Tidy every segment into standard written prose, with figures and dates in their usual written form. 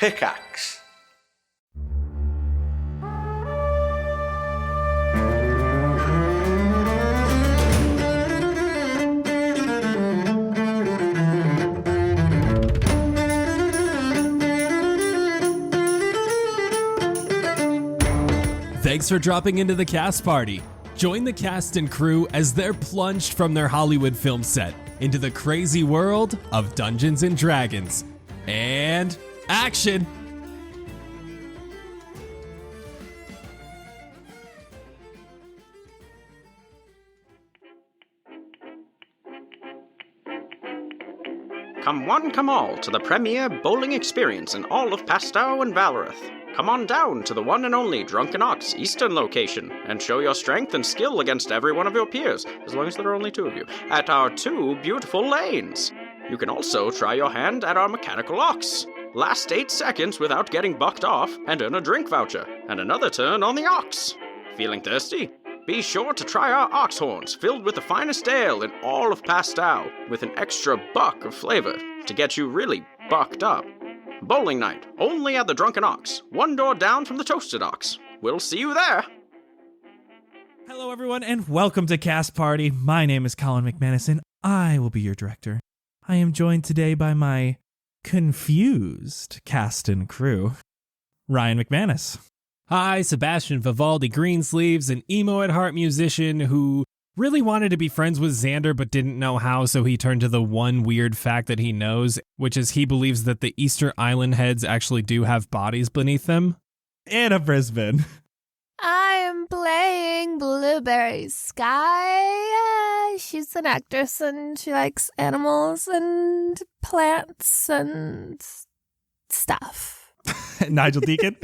Pickaxe. Thanks for dropping into the cast party. Join the cast and crew as they're plunged from their Hollywood film set into the crazy world of Dungeons and Dragons. And action! Come one, come all, to the premier bowling experience in all of Pastow and Valorith. Come on down to the one and only Drunken Ox Eastern location, and show your strength and skill against every one of your peers, as long as there are only two of you, at our 2 beautiful lanes. You can also try your hand at our Mechanical Ox. Last 8 seconds without getting bucked off, and earn a drink voucher, and another turn on the Ox. Feeling thirsty? Be sure to try our ox horns, filled with the finest ale in all of Pastow, with an extra buck of flavor to get you really bucked up. Bowling night, only at the Drunken Ox, one door down from the Toasted Ox. We'll see you there. Hello, everyone, and welcome to Cast Party. My name is Colin McManus, and I will be your director. I am joined today by my confused cast and crew, Ryan McManus. Hi, Sebastian Vivaldi Greensleeves, an emo at heart musician who really wanted to be friends with Xander but didn't know how, so he turned to the one weird fact that he knows, which is he believes that the Easter Island heads actually do have bodies beneath them. Anna Brisbane. I am playing Blueberry Sky. She's an actress and she likes animals and plants and stuff. Nigel Deacon.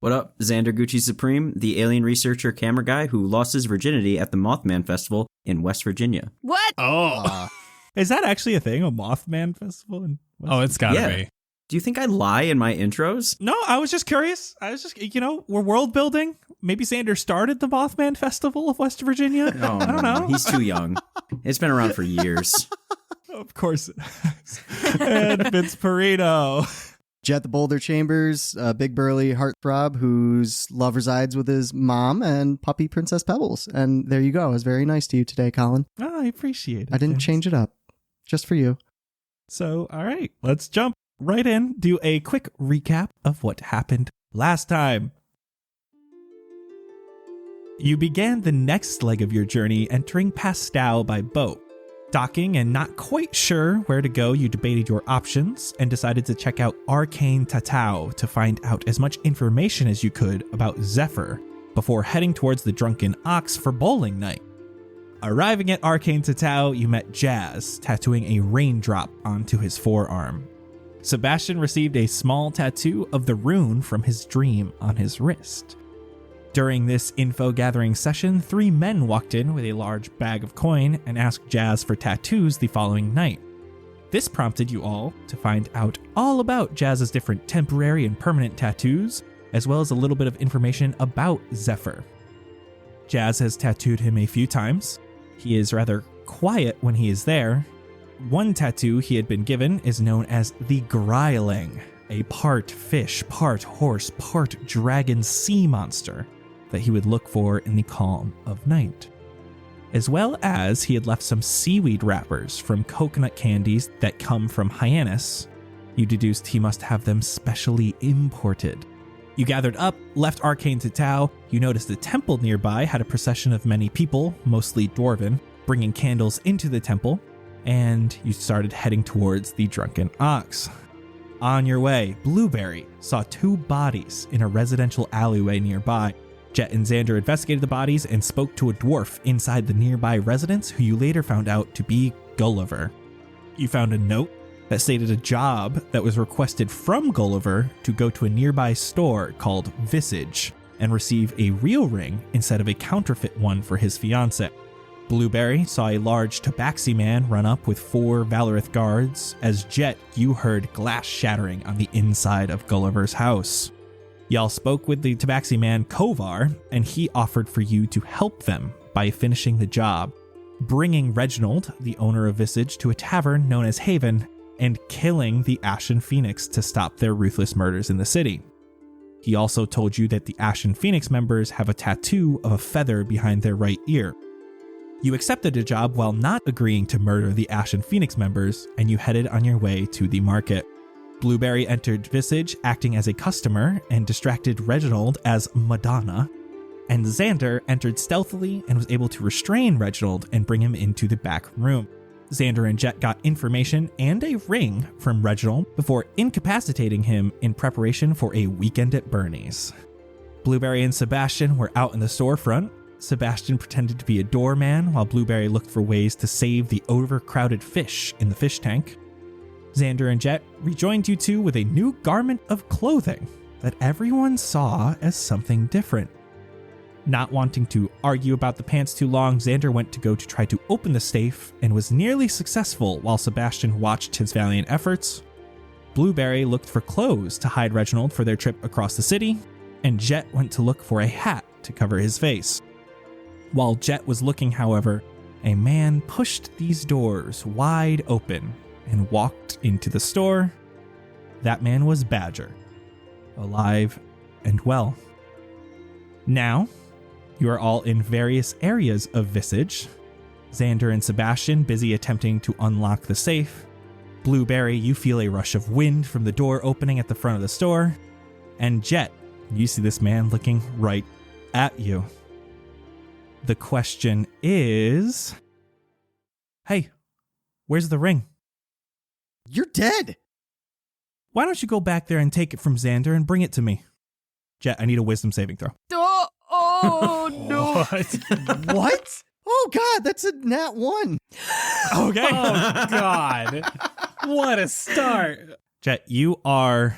What up, Xander Gucci Supreme, the alien researcher camera guy who lost his virginity at the Mothman Festival in West Virginia. What? Oh. Is that actually a thing, a Mothman Festival? It's gotta be. Do you think I lie in my intros? No, I was just curious. We're world building. Maybe Xander started the Mothman Festival of West Virginia. Oh, I don't know. He's too young. It's been around for years. Of course it has. And Vince Perino. Jett the Boulder Chambers, a big burly heartthrob whose love resides with his mom and puppy Princess Pebbles. And there you go. I was very nice to you today, Colin. Oh, I appreciate it. I didn't change it up. Just for you. So, all right, let's jump right in, do a quick recap of what happened last time. You began the next leg of your journey entering Pastow by boat. Docking and not quite sure where to go, you debated your options and decided to check out Arcane Tatau to find out as much information as you could about Zephyr before heading towards the Drunken Ox for bowling night. Arriving at Arcane Tatau, you met Jazz, tattooing a raindrop onto his forearm. Sebastian received a small tattoo of the rune from his dream on his wrist. During this info-gathering session, 3 men walked in with a large bag of coin and asked Jazz for tattoos the following night. This prompted you all to find out all about Jazz's different temporary and permanent tattoos, as well as a little bit of information about Zephyr. Jazz has tattooed him a few times. He is rather quiet when he is there. One tattoo he had been given is known as the Gryling, a part fish, part horse, part dragon sea monster that he would look for in the calm of night. As well as he had left some seaweed wrappers from coconut candies that come from Hyannis. You deduced he must have them specially imported. You gathered up, left Arcane Tatau. You noticed the temple nearby had a procession of many people, mostly dwarven, bringing candles into the temple, and you started heading towards the Drunken Ox. On your way, Blueberry saw 2 bodies in a residential alleyway nearby. Jett and Xander investigated the bodies and spoke to a dwarf inside the nearby residence who you later found out to be Gulliver. You found a note that stated a job that was requested from Gulliver to go to a nearby store called Visage and receive a real ring instead of a counterfeit one for his fiancée. Blueberry saw a large tabaxi man run up with 4 Valorith guards. As Jett, you heard glass shattering on the inside of Gulliver's house. Y'all spoke with the tabaxi man Kovar, and he offered for you to help them by finishing the job, bringing Reginald, the owner of Visage, to a tavern known as Haven, and killing the Ashen Phoenix to stop their ruthless murders in the city. He also told you that the Ashen Phoenix members have a tattoo of a feather behind their right ear. You accepted a job while not agreeing to murder the Ashen Phoenix members, and you headed on your way to the market. Blueberry entered Visage acting as a customer and distracted Reginald as Madonna, and Xander entered stealthily and was able to restrain Reginald and bring him into the back room. Xander and Jett got information and a ring from Reginald before incapacitating him in preparation for a weekend at Bernie's. Blueberry and Sebastian were out in the storefront. Sebastian pretended to be a doorman while Blueberry looked for ways to save the overcrowded fish in the fish tank. Xander and Jett rejoined you two with a new garment of clothing that everyone saw as something different. Not wanting to argue about the pants too long, Xander went to go to try to open the safe and was nearly successful while Sebastian watched his valiant efforts. Blueberry looked for clothes to hide Reginald for their trip across the city, and Jett went to look for a hat to cover his face. While Jett was looking, however, a man pushed these doors wide open and walked into the store. That man was Badger, alive and well. Now, you are all in various areas of Visage. Xander and Sebastian busy attempting to unlock the safe. Blueberry, you feel a rush of wind from the door opening at the front of the store. And Jett, you see this man looking right at you. The question is, hey, where's the ring? You're dead. Why don't you go back there and take it from Xander and bring it to me? Jett, I need a wisdom saving throw. Oh no. What? Oh, God, that's a nat 1. Okay. Oh, God. What a start. Jett, you are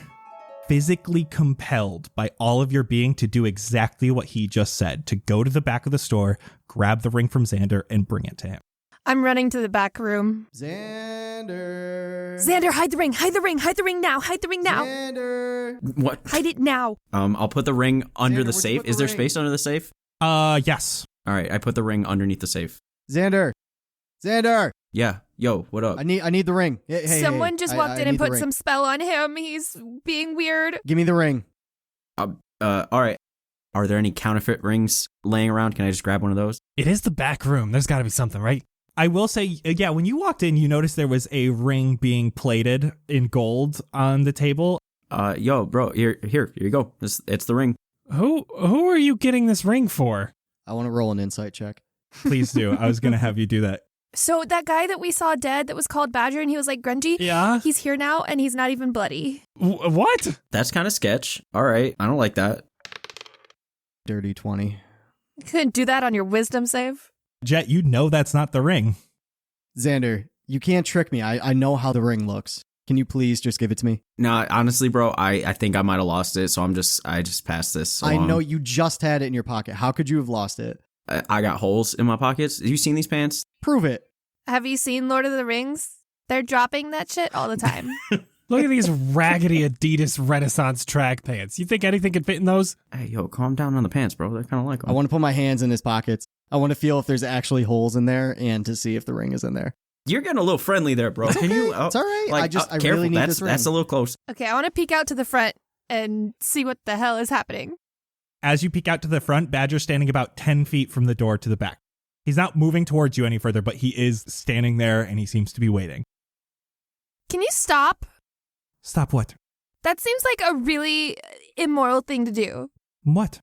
physically compelled by all of your being to do exactly what he just said, to go to the back of the store, grab the ring from Xander, and bring it to him. I'm running to the back room. Xander. Xander, hide the ring. Hide the ring. Hide the ring now. Hide the ring now. Xander. What? Hide it now. I'll put the ring under Xander, the where'd you safe. put Is the there ring? space under the safe? Yes. All right, I put the ring underneath the safe. Xander. Xander. Yeah. Yo, what up? I need the ring. Hey, Someone just walked in I and need the put ring. some spell on him. He's being weird. Give me the ring. All right. Are there any counterfeit rings laying around? Can I just grab one of those? It is the back room. There's got to be something, right? I will say, yeah, when you walked in, you noticed there was a ring being plated in gold on the table. Yo, bro, here you go. It's the ring. Who are you getting this ring for? I want to roll an insight check. Please do. I was going to have you do that. So that guy that we saw dead that was called Badger and he was like grungy, Yeah? he's here now and he's not even bloody. What? That's kind of sketch. All right, I don't like that. Dirty 20. You couldn't do that on your wisdom save. Jett, you know that's not the ring. Xander, you can't trick me. I know how the ring looks. Can you please just give it to me? Nah, honestly, bro, I think I might have lost it, so I just passed this I along. know you just had it in your pocket. How could you have lost it? I got holes in my pockets. Have you seen these pants? Prove it. Have you seen Lord of the Rings? They're dropping that shit all the time. Look at these raggedy Adidas Renaissance track pants. You think anything could fit in those? Hey, yo, calm down on the pants, bro. They're kind of like them. I want to put my hands in his pockets. I want to feel if there's actually holes in there and to see if the ring is in there. You're getting a little friendly there, bro. It's Can okay. you? It's all right. I careful. really need this ring. That's a little close. Okay, I want to peek out to the front and see what the hell is happening. As you peek out to the front, Badger's standing about 10 feet from the door to the back. He's not moving towards you any further, but he is standing there and he seems to be waiting. Can you stop? Stop what? That seems like a really immoral thing to do. What?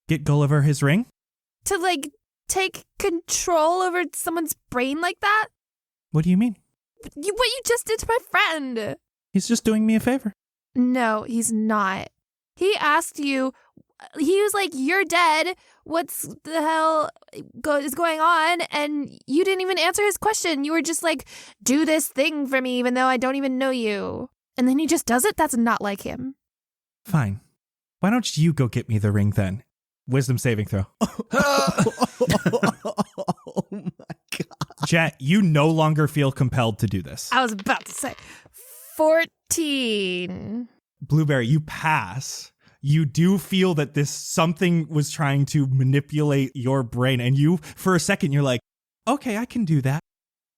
Get Gulliver his ring? To, like, take control over someone's brain like that? What do you mean? What you just did to my friend. He's just doing me a favor. No, he's not. He asked you, he was like, you're dead. What's the hell is going on? And you didn't even answer his question. You were just like, do this thing for me, even though I don't even know you. And then he just does it? That's not like him. Fine. Why don't you go get me the ring then? Wisdom saving throw. Oh my God. Jett, you no longer feel compelled to do this. I was about to say 14. Blueberry, you pass. You do feel that this something was trying to manipulate your brain. And you, for a second, you're like, okay, I can do that.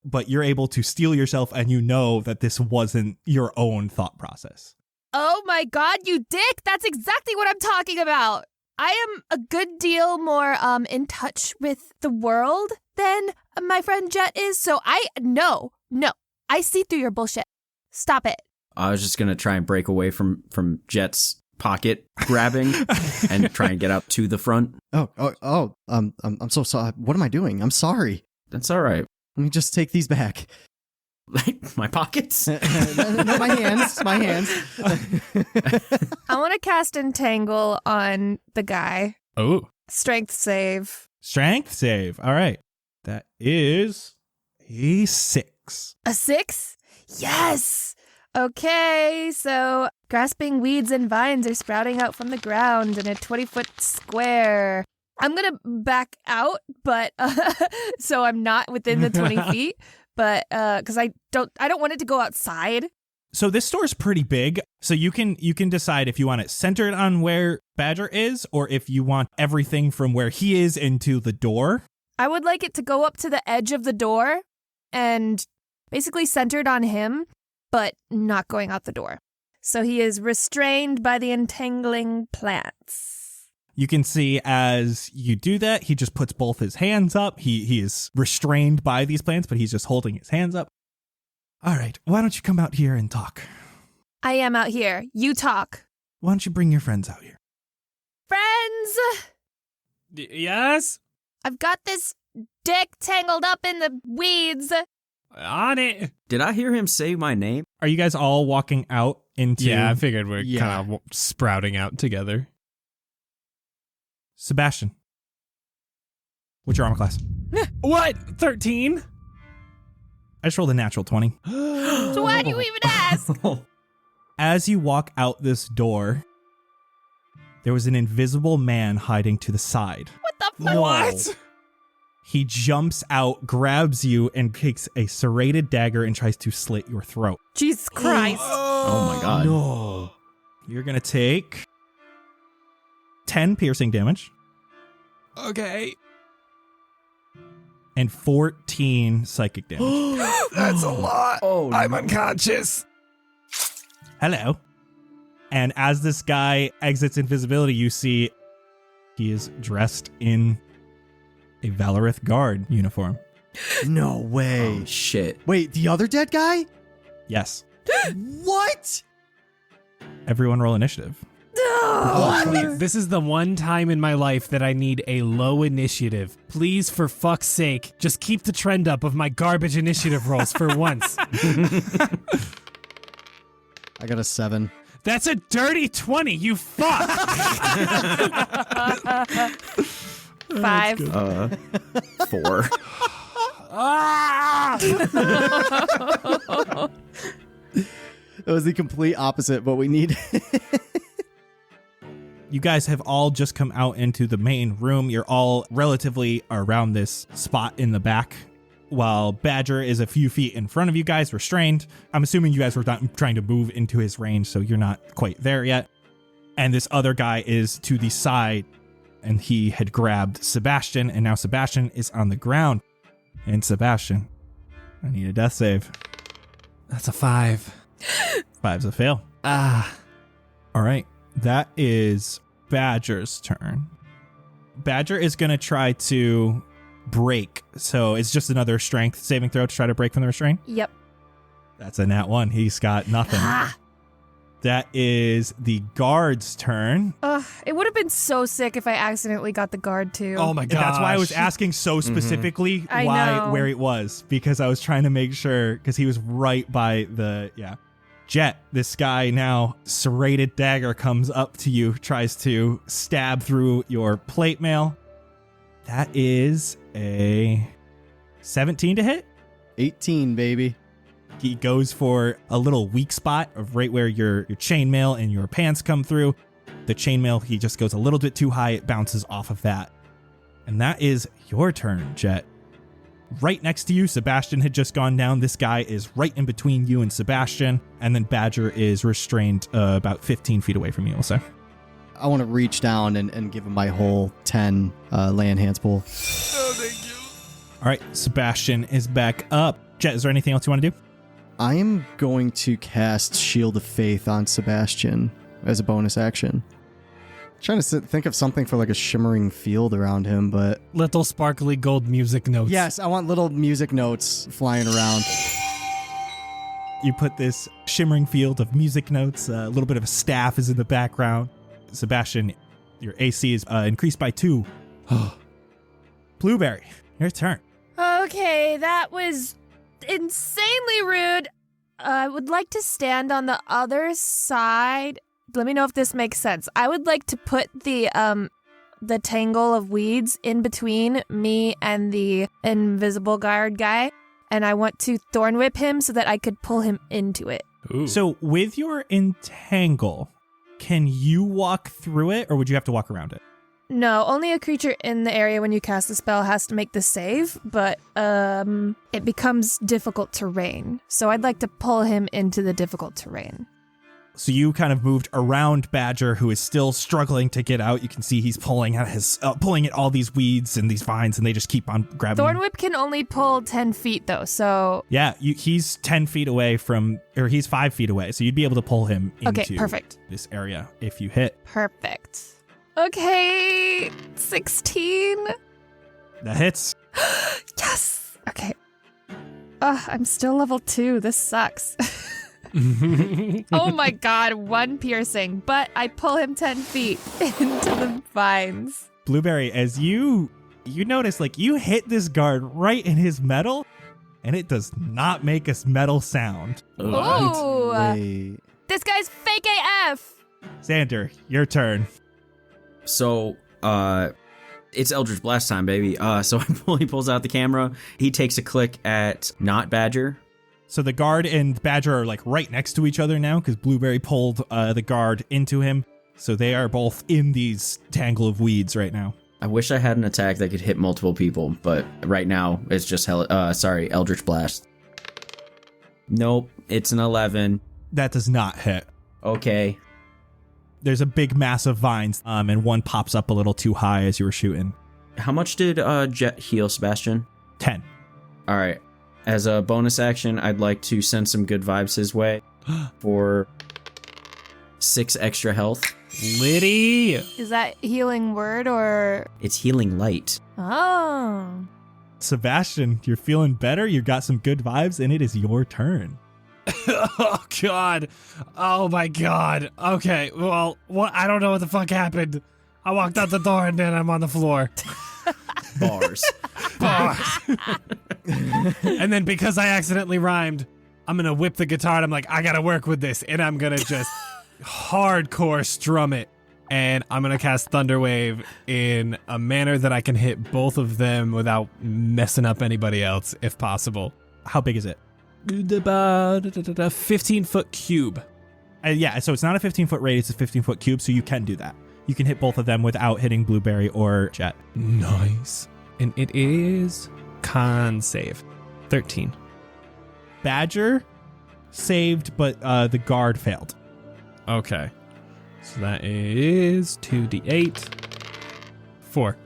but you're able to steel yourself and you know that this wasn't your own thought process. Oh my God, you dick! That's exactly what I'm talking about. I am a good deal more in touch with the world than my friend Jett is, so no, I see through your bullshit. Stop it. I was just going to try and break away from Jett's pocket grabbing and try and get up to the front. I'm so sorry. What am I doing? I'm sorry. That's all right. Let me just take these back. Like my pockets? No, my hands. I want to cast Entangle on the guy. Oh. Strength save. Strength save. All right. That is a 6. A 6? Yes! Okay, so grasping weeds and vines are sprouting out from the ground in a 20-foot square. I'm going to back out, but so I'm not within the 20 feet, but because I don't want it to go outside. So this store's pretty big, so you can decide if you want it centered on where Badger is or if you want everything from where he is into the door. I would like it to go up to the edge of the door and basically centered on him, but not going out the door. So he is restrained by the entangling plants. You can see as you do that, he just puts both his hands up. He is restrained by these plants, but he's just holding his hands up. All right, why don't you come out here and talk? I am out here. You talk. Why don't you bring your friends out here? Friends! Yes? I've got this dick tangled up in the weeds. On it. Did I hear him say my name? Are you guys all walking out into... Yeah, I figured we're kind of sprouting out together. Sebastian. What's your armor class? What? 13? I just rolled a natural 20. So why do you even ask? As you walk out this door, there was an invisible man hiding to the side. What the fuck? What? He jumps out, grabs you, and takes a serrated dagger and tries to slit your throat. Jesus Christ. Oh my God. No. You're going to take 10 piercing damage Okay. and 14 psychic damage. That's a lot. Oh, I'm unconscious. Hello. And as this guy exits invisibility, you see he is dressed in a Valorith guard uniform. No way. Oh, shit. Wait, the other dead guy? Yes. What? Everyone roll initiative. Please, this is the one time in my life that I need a low initiative. Please, for fuck's sake, just keep the trend up of my garbage initiative rolls for once. I got a 7. That's a dirty 20, you fuck! 5. 4. Ah! It was the complete opposite, but we need. You guys have all just come out into the main room. You're all relatively around this spot in the back, while Badger is a few feet in front of you guys, restrained. I'm assuming you guys were not trying to move into his range, so you're not quite there yet. And this other guy is to the side, and he had grabbed Sebastian, and now Sebastian is on the ground. And Sebastian, I need a death save. That's a 5. 5's a fail. Ah. All right, that is Badger's turn. Badger is going to try to break. So it's just another strength saving throw to try to break from the restraint. Yep. That's a nat 1. He's got nothing. That is the guard's turn. It would have been so sick if I accidentally got the guard too. Oh my god. That's why I was asking so specifically I know. where it was, because I was trying to make sure, because he was right by the, Jett, this guy now, serrated dagger comes up to you, tries to stab through your plate mail. That is a 17 to hit. 18, baby. He goes for a little weak spot of right where your chainmail and your pants come through. The chainmail, he just goes a little bit too high. It bounces off of that. And that is your turn, Jett. Right next to you, Sebastian had just gone down. This guy is right in between you and Sebastian. And then Badger is restrained about 15 feet away from you, also. I want to reach down and give him my whole 10 lay enhance pull. Oh, thank you. All right, Sebastian is back up. Jett, is there anything else you want to do? I am going to cast Shield of Faith on Sebastian as a bonus action. Trying to think of something for like a shimmering field around him, but... Little sparkly gold music notes. Yes, I want little music notes flying around. You put this shimmering field of music notes, a little bit of a staff is in the background. Sebastian, your AC is increased by 2. Blueberry, your turn. Okay, that was insanely rude. I would like to stand on the other side. Let me know if this makes sense. I would like to put the tangle of weeds in between me and the invisible guard guy, and I want to thorn whip him so that I could pull him into it. Ooh. So with your entangle, can you walk through it, or would you have to walk around it? No, only a creature in the area when you cast the spell has to make the save, but it becomes difficult terrain. So I'd like to pull him into the difficult terrain. So you kind of moved around Badger, who is still struggling to get out. You can see he's pulling at all these weeds and these vines, and they just keep on grabbing. Thorn Whip can only pull 10 feet, though, so... Yeah, he's 10 feet away or he's 5 feet away, so you'd be able to pull him into perfect. This area if you hit. Perfect. Okay, 16. That hits. Yes! Okay. I'm still level 2. This sucks. Oh my god, 1 piercing, but I pull him 10 feet into the vines. Blueberry, as you notice, like, you hit this guard right in his metal, and it does not make a metal sound. Oh! Wait. This guy's fake AF! Xander, your turn. So, it's Eldritch Blast time, baby. So he pulls out the camera. He takes a click at not Badger. So the guard and Badger are like right next to each other now because Blueberry pulled the guard into him. So they are both in these tangle of weeds right now. I wish I had an attack that could hit multiple people, but right now it's just Eldritch Blast. Nope, it's an 11. That does not hit. Okay. There's a big mass of vines, and one pops up a little too high as you were shooting. How much did Jett heal Sebastian? 10. All right. As a bonus action, I'd like to send some good vibes his way for 6 extra health. Liddy! Is that healing word or... It's healing light. Oh. Sebastian, you're feeling better. You got some good vibes, and it is your turn. Oh, God. Oh, my God. Okay, well, what? I don't know what the fuck happened. I walked out the door, and then I'm on the floor. Bars. And then because I accidentally rhymed, I'm going to whip the guitar, and I'm like, I got to work with this, and I'm going to just hardcore strum it. And I'm going to cast Thunderwave in a manner that I can hit both of them without messing up anybody else, if possible. How big is it? About a 15-foot cube. Yeah, so it's not a 15-foot radius, it's a 15-foot cube, so you can do that. You can hit both of them without hitting Blueberry or Jett. Nice. And it is con save. 13. Badger saved, but the guard failed. Okay. So that is 2d8. 4.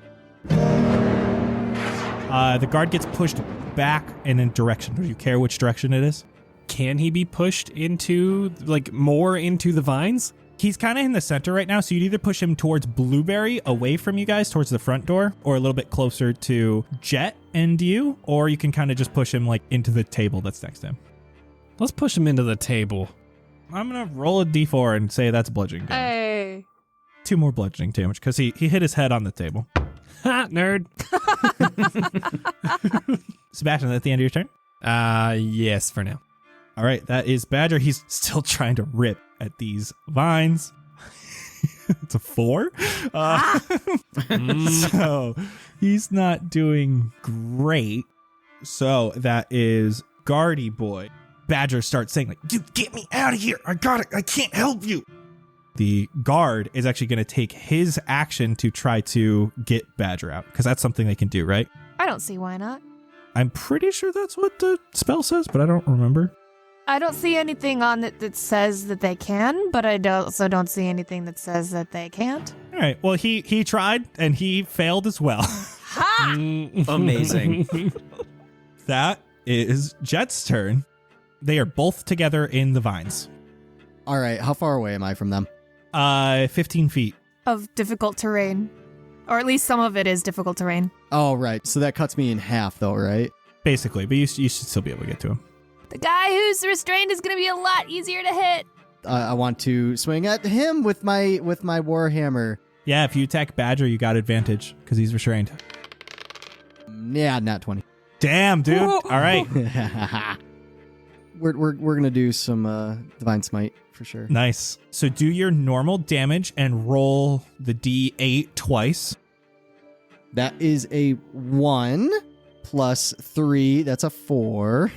The guard gets pushed back in a direction. Do you care which direction it is? Can he be pushed into, like, more into the vines? He's kind of in the center right now, so you'd either push him towards Blueberry, away from you guys, towards the front door, or a little bit closer to Jett and you, or you can kind of just push him, like, into the table that's next to him. Let's push him into the table. I'm going to roll a d4 and say that's bludgeoning damage. Hey. 2 more bludgeoning damage, because he hit his head on the table. Ha, nerd. Sebastian, at the end of your turn? Yes, for now. All right, that is Badger. He's still trying to rip at these vines. It's a 4. So he's not doing great. So that is Guardy Boy. Badger starts saying, like, "You get me out of here. I got it. I can't help you." The guard is actually going to take his action to try to get Badger out, because that's something they can do, right? I don't see why not. I'm pretty sure that's what the spell says, but I don't remember. I don't see anything on it that says that they can, but I also don't see anything that says that they can't. All right. Well, he tried, and he failed as well. Ha! Amazing. That is Jett's turn. They are both together in the vines. All right, how far away am I from them? 15 feet. Of difficult terrain. Or at least some of it is difficult terrain. Oh, right. So that cuts me in half, though, right? Basically, but you should still be able to get to him. The guy who's restrained is going to be a lot easier to hit. I want to swing at him with my warhammer. Yeah, if you attack Badger, you got advantage because he's restrained. Yeah, not 20. Damn, dude. All right. We're gonna do some divine smite for sure. Nice. So do your normal damage and roll the D8 twice. That is a 1 plus 3. That's a 4,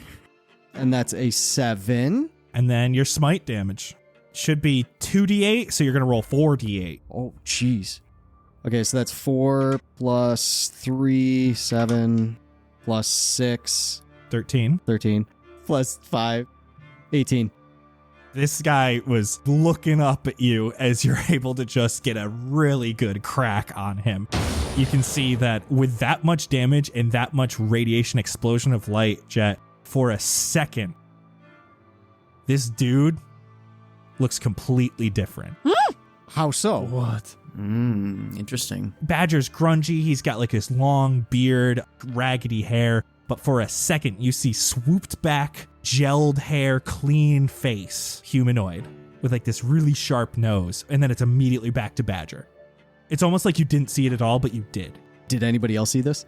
and that's a 7. And then your smite damage should be 2d8, so you're going to roll 4d8. Oh, jeez. Okay, so that's 4 plus 3, 7 plus 6, 13. 13 plus 5, 18. This guy was looking up at you as you're able to just get a really good crack on him. You can see that with that much damage and that much radiation explosion of light, Jett, for a second, this dude looks completely different. How so? What? Interesting. Badger's grungy. He's got like this long beard, raggedy hair. But for a second, you see swooped back, gelled hair, clean face, humanoid, with like this really sharp nose. And then it's immediately back to Badger. It's almost like you didn't see it at all, but you did. Did anybody else see this?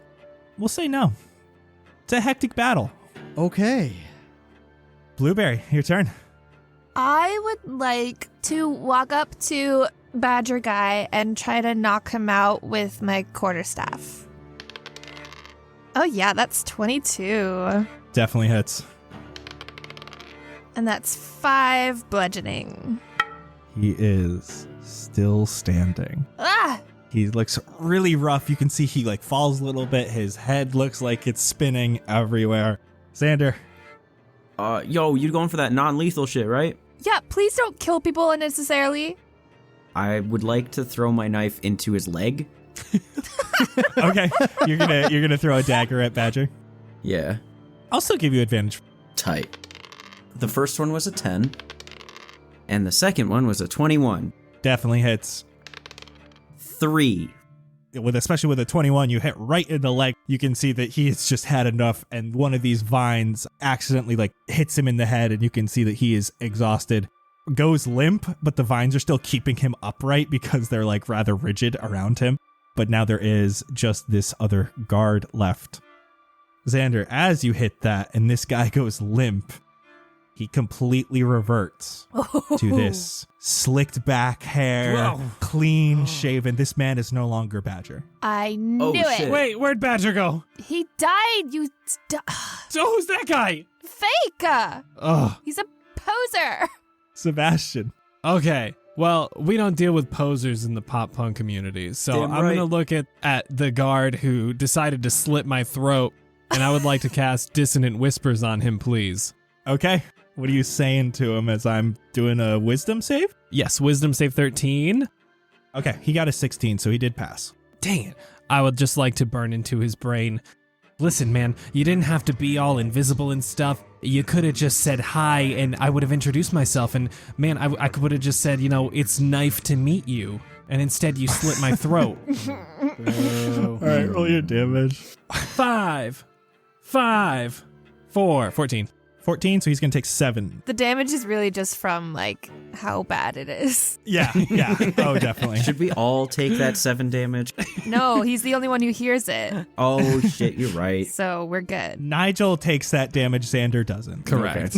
We'll say no. It's a hectic battle. Okay. Blueberry, your turn. I would like to walk up to Badger Guy and try to knock him out with my quarterstaff. Oh yeah, that's 22. Definitely hits. And that's 5 bludgeoning. He is still standing. Ah! He looks really rough. You can see he like falls a little bit. His head looks like it's spinning everywhere. Xander. Yo, you going for that non-lethal shit, right? Yeah, please don't kill people unnecessarily. I would like to throw my knife into his leg. Okay. You're gonna throw a dagger at Badger. Yeah. I'll still give you advantage. Tight. The first one was a 10, and the second one was a 21. Definitely hits. 3. Especially with a 21, you hit right in the leg. You can see that he has just had enough, and one of these vines accidentally like hits him in the head, and you can see that he is exhausted. Goes limp, but the vines are still keeping him upright because they're like rather rigid around him. But now there is just this other guard left. Xander, as you hit that and this guy goes limp, he completely reverts to this slicked back hair, clean shaven. This man is no longer Badger. I knew it. Shit. Wait, where'd Badger go? He died, you So who's that guy? fake. Ugh. He's a poser. Sebastian. Okay. Well, we don't deal with posers in the pop punk community, so Damn I'm right. going to look at the guard who decided to slit my throat, and I would like to cast Dissonant Whispers on him, please. Okay. What are you saying to him as I'm doing a wisdom save? Yes, Wisdom Save 13. Okay, he got a 16, so he did pass. Dang it. I would just like to burn into his brain. Listen, man, you didn't have to be all invisible and stuff. You could have just said hi, and I would have introduced myself, and man, I would have just said, it's nice to meet you. And instead you slit my throat. All right, roll your damage. 5, 4, 14. 14, so he's going to take 7. The damage is really just from like how bad it is. Yeah. Oh, definitely. Should we all take that 7 damage? No, he's the only one who hears it. Oh, shit, you're right. So we're good. Nigel takes that damage, Xander doesn't. Correct.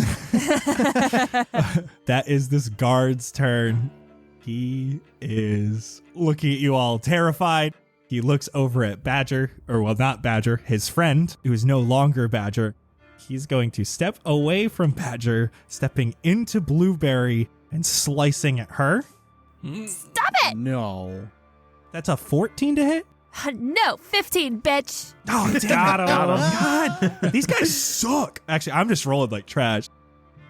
That is this guard's turn. He is looking at you all terrified. He looks over at Badger, or well, not Badger, his friend, who is no longer Badger. He's going to step away from Badger, stepping into Blueberry and slicing at her. Stop it! No. That's a 14 to hit? No, 15, bitch. Oh, damn it. God. These guys suck. Actually, I'm just rolling like trash.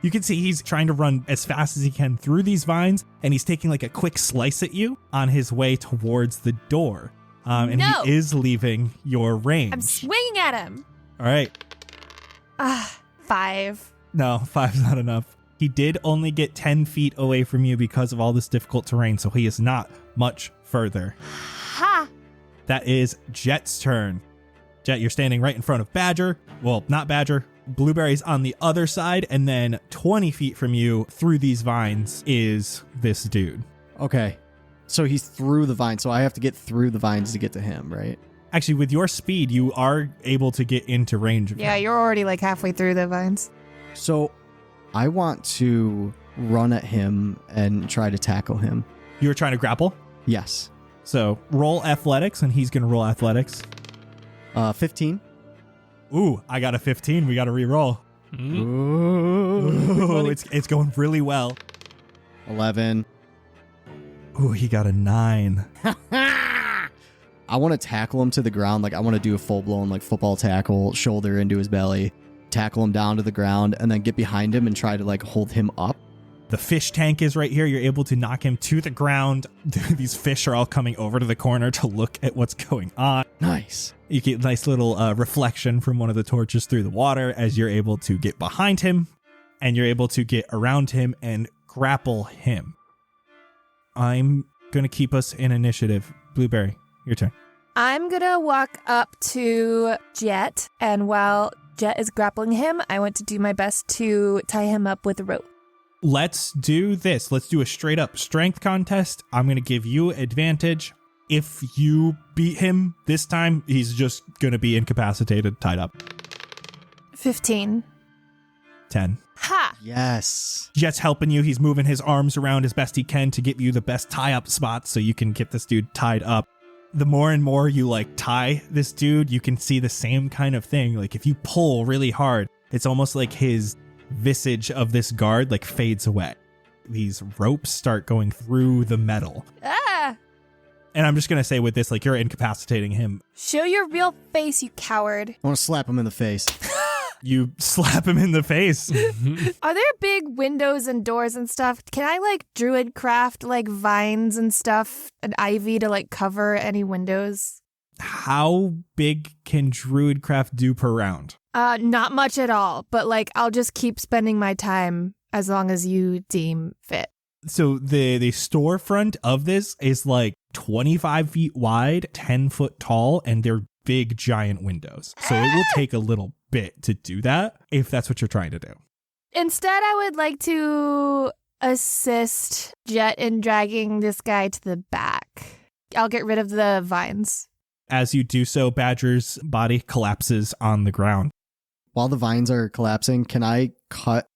You can see he's trying to run as fast as he can through these vines, and he's taking like a quick slice at you on his way towards the door. And No. he is leaving your range. I'm swinging at him. All right. 5. No, 5's not enough. He did only get 10 feet away from you because of all this difficult terrain, so he is not much further. Ha! That is Jett's turn. Jett, you're standing right in front of Badger. Well, not Badger. Blueberry's on the other side, and then 20 feet from you through these vines is this dude. Okay. So he's through the vine, so I have to get through the vines to get to him, right? Actually, with your speed, you are able to get into range of Yeah, him. you're already like halfway through the vines. So I want to run at him and try to tackle him. You were trying to grapple? Yes. So roll athletics, and he's going to roll athletics. 15. Ooh, I got a 15. We got to re-roll. Ooh, it's going really well. 11. Ooh, he got a 9. I want to tackle him to the ground. Like, I want to do a full-blown, like, football tackle, shoulder into his belly, tackle him down to the ground, and then get behind him and try to, like, hold him up. The fish tank is right here. You're able to knock him to the ground. These fish are all coming over to the corner to look at what's going on. Nice. You get a nice little reflection from one of the torches through the water as you're able to get behind him, and you're able to get around him and grapple him. I'm going to keep us in initiative. Blueberry, your turn. I'm gonna walk up to Jett, and while Jett is grappling him, I want to do my best to tie him up with a rope. Let's do this. Let's do a straight up strength contest. I'm going to give you advantage. If you beat him this time, he's just going to be incapacitated, tied up. 15. 10. Ha! Yes. Jett's helping you. He's moving his arms around as best he can to get you the best tie-up spots so you can get this dude tied up. The more and more you, like, tie this dude, you can see the same kind of thing. Like, if you pull really hard, it's almost like his visage of this guard, like, fades away. These ropes start going through the metal. Ah! And I'm just going to say with this, like, you're incapacitating him. Show your real face, you coward. I want to slap him in the face. You slap him in the face. Are there big windows and doors and stuff? Can I, like, druid craft, like, vines and stuff and ivy to, like, cover any windows? How big can Druidcraft do per round? Not much at all, but, like, I'll just keep spending my time as long as you deem fit. So the storefront of this is like 25 feet wide, 10 foot tall, and they're big, giant windows. So it will take a little bit to do that if that's what you're trying to do. Instead, I would like to assist Jett in dragging this guy to the back. I'll get rid of the vines. As you do so, Badger's body collapses on the ground. While the vines are collapsing, can I cut,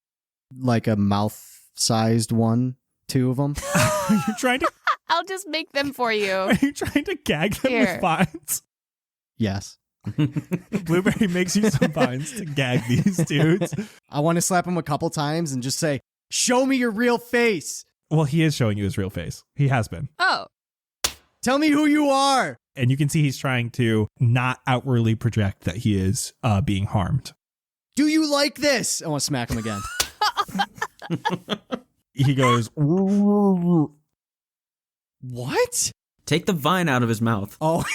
like, a mouth-sized one? 2 of them? Are you trying to? I'll just make them for you. Are you trying to gag them Here. with vines? Yes. Blueberry makes you some vines to gag these dudes. I want to slap him a couple times and just say, "Show me your real face. Well, he is showing you his real face. He has been. Oh. Tell me who you are." And you can see he's trying to not outwardly project that he is being harmed. "Do you like this?" I want to smack him again. He goes, What? Take the vine out of his mouth. Oh.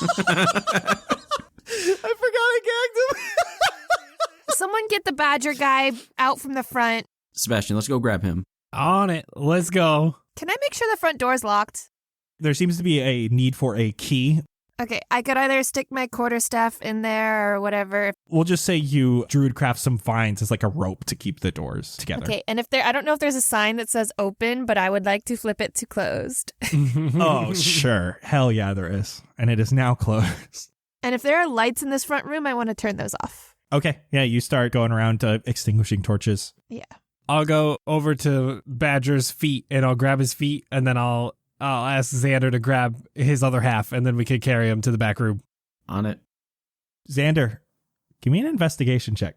I forgot I gagged him. Someone get the badger guy out from the front. Sebastian, let's go grab him. On it. Let's go. Can I make sure the front door's locked? there seems to be a need for a key. Okay, I could either stick my quarterstaff in there or whatever. We'll just say you druidcraft some vines as like a rope to keep the doors together. Okay, and if there, I don't know if there's a sign that says open, but I would like to flip it to closed. Oh, sure. Hell yeah, there is. And it is now closed. And if there are lights in this front room, I want to turn those off. Okay. Yeah, you start going around extinguishing torches. Yeah. I'll go over to Badger's feet and I'll grab his feet and then I'll ask Xander to grab his other half and then we can carry him to the back room. On it. Xander, give me an investigation check.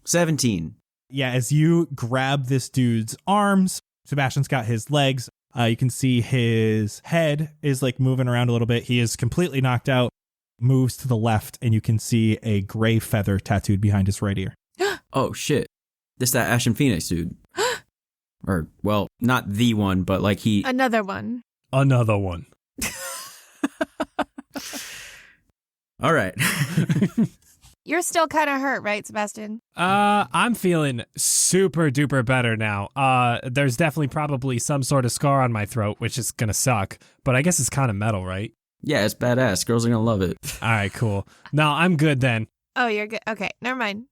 17. Yeah, as you grab this dude's arms, Sebastian's got his legs. You can see his head is like moving around a little bit. He is completely knocked out, moves to the left, and you can see a gray feather tattooed behind his right ear. Oh, shit. This that Ashen Phoenix dude. Or, well, not the one, but like he... Another one. Another one. All right. You're still kind of hurt, right, Sebastian? I'm feeling super duper better now. There's definitely probably some sort of scar on my throat, which is gonna suck, but I guess it's kind of metal, right? Yeah, it's badass. Girls are gonna love it. All right, cool. No, I'm good then. Oh, you're good. Okay, never mind.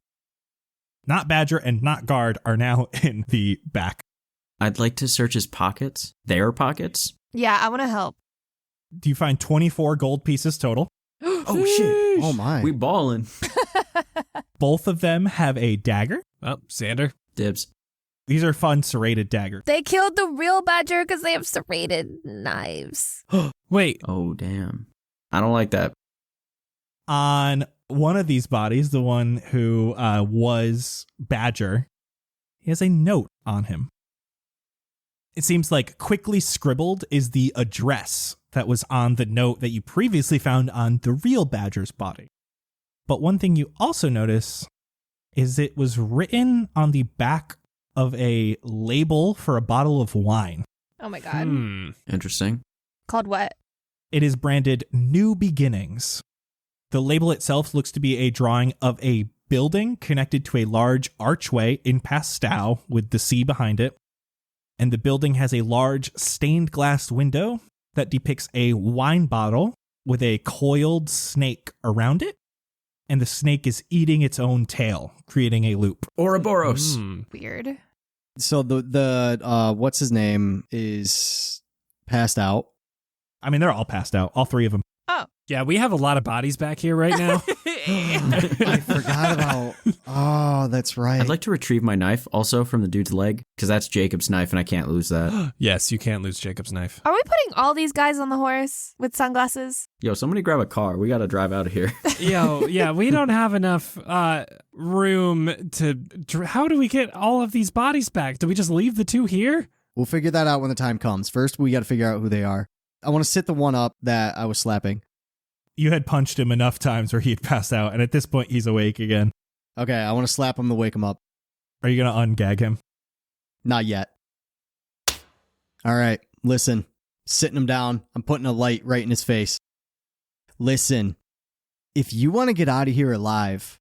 Not Badger and not Guard are now in the back. I'd like to search his pockets. Their pockets? Yeah, I want to help. Do you find 24 gold pieces total? Oh, shit. Oh my. We ballin'. Both of them have a dagger. Oh, Xander. Dibs. These are fun serrated daggers. They killed the real badger because they have serrated knives. Wait, Oh, damn. I don't like that. On one of these bodies, the one who was Badger, he has a note on him. It seems like quickly scribbled is the address that was on the note that you previously found on the real Badger's body. But one thing you also notice is it was written on the back of a label for a bottle of wine. Oh my god. Interesting. Called what? It is branded New Beginnings. The label itself looks to be a drawing of a building connected to a large archway in pastel with the sea behind it. And the building has a large stained glass window that depicts a wine bottle with a coiled snake around it. And the snake is eating its own tail, creating a loop. Ouroboros. Weird. So the what's his name is passed out. I mean, they're all passed out, all three of them. Oh. yeah, we have a lot of bodies back here right now. I forgot about. Oh, that's right. I'd like to retrieve my knife also from the dude's leg, because that's Jacob's knife and I can't lose that. Yes, you can't lose Jacob's knife. Are we putting all these guys on the horse with sunglasses? Yo, somebody grab a car. We gotta drive out of here. Yo, yeah, we don't have enough room to... How do we get all of these bodies back? Do we just leave the two here? We'll figure that out when the time comes. First, we got to figure out who they are. I want to sit the one up that I was slapping. You had punched him enough times where he had passed out, and at this point, he's awake again. Okay, I want to slap him to wake him up. Are you going to ungag him? Not yet. All right, listen. Sitting him down. I'm putting a light right in his face. Listen, if you want to get out of here alive,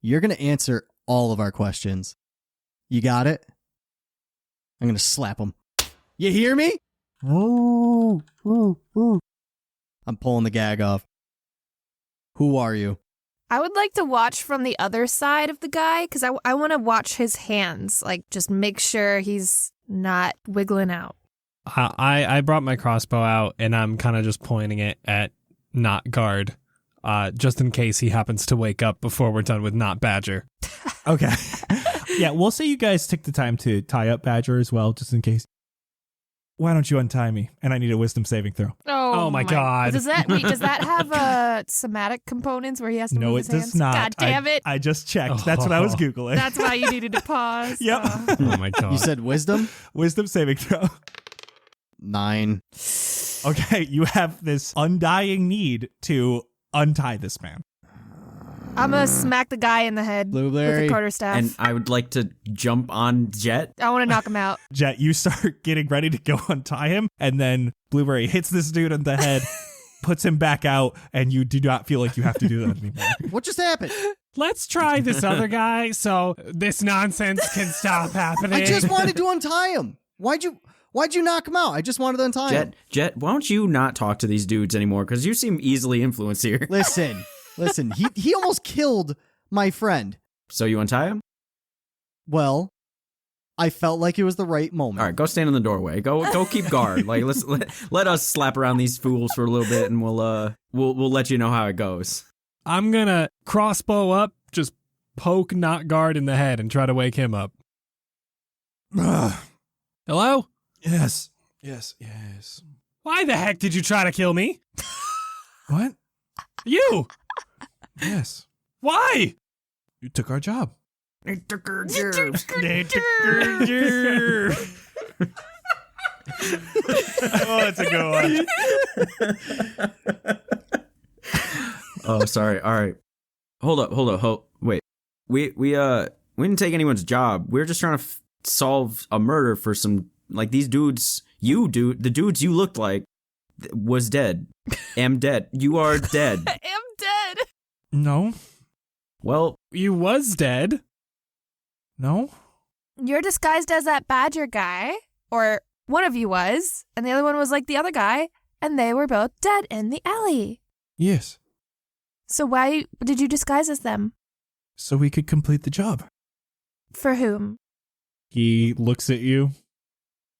you're going to answer all of our questions. You got it? I'm going to slap him. You hear me? I'm pulling the gag off. Who are you? I would like to watch from the other side of the guy because I want to watch his hands. Like, just make sure he's not wiggling out. I brought my crossbow out, and I'm kind of just pointing it at Not Guard, just in case he happens to wake up before we're done with Not Badger. Okay. Yeah, we'll say you guys took the time to tie up Badger as well, just in case. Why don't you untie me? And I need a wisdom saving throw. Oh my God. Does that have somatic components where he has to No, move it his does hands? not. God damn it. I just checked. That's what I was Googling. That's why you needed to pause. Yep. Oh my God. You said wisdom? Wisdom saving throw. 9. Okay, you have this undying need to untie this man. I'm going to smack the guy in the head Blueberry. with a quarterstaff. And I would like to jump on Jett. I want to knock him out. Jett, you start getting ready to go untie him, and then Blueberry hits this dude on the head, puts him back out, and you do not feel like you have to do that anymore. What just happened? Let's try this other guy so this nonsense can stop happening. I just wanted to untie him. Why'd you knock him out? I just wanted to untie him. Jett, why don't you not talk to these dudes anymore? Because you seem easily influenced here. Listen, he almost killed my friend. So you untie him? Well, I felt like it was the right moment. All right, go stand in the doorway. Go keep guard. Like let us slap around these fools for a little bit, and we'll let you know how it goes. I'm gonna crossbow up, just poke Not Guard in the head and try to wake him up. Hello? Yes. Why the heck did you try to kill me? What? You! Yes. Why? You took our job. Oh, that's a good one. Oh, sorry. All right. Hold up. Wait. We didn't take anyone's job. We were just trying to solve a murder for some, like, these dudes. The dudes you looked like was dead. Am dead. You are dead. I am dead. No. Well, You was dead. No? You're disguised as that badger guy, or one of you was, and the other one was like the other guy, and they were both dead in the alley. Yes. So why did you disguise as them? So we could complete the job. For whom? He looks at you,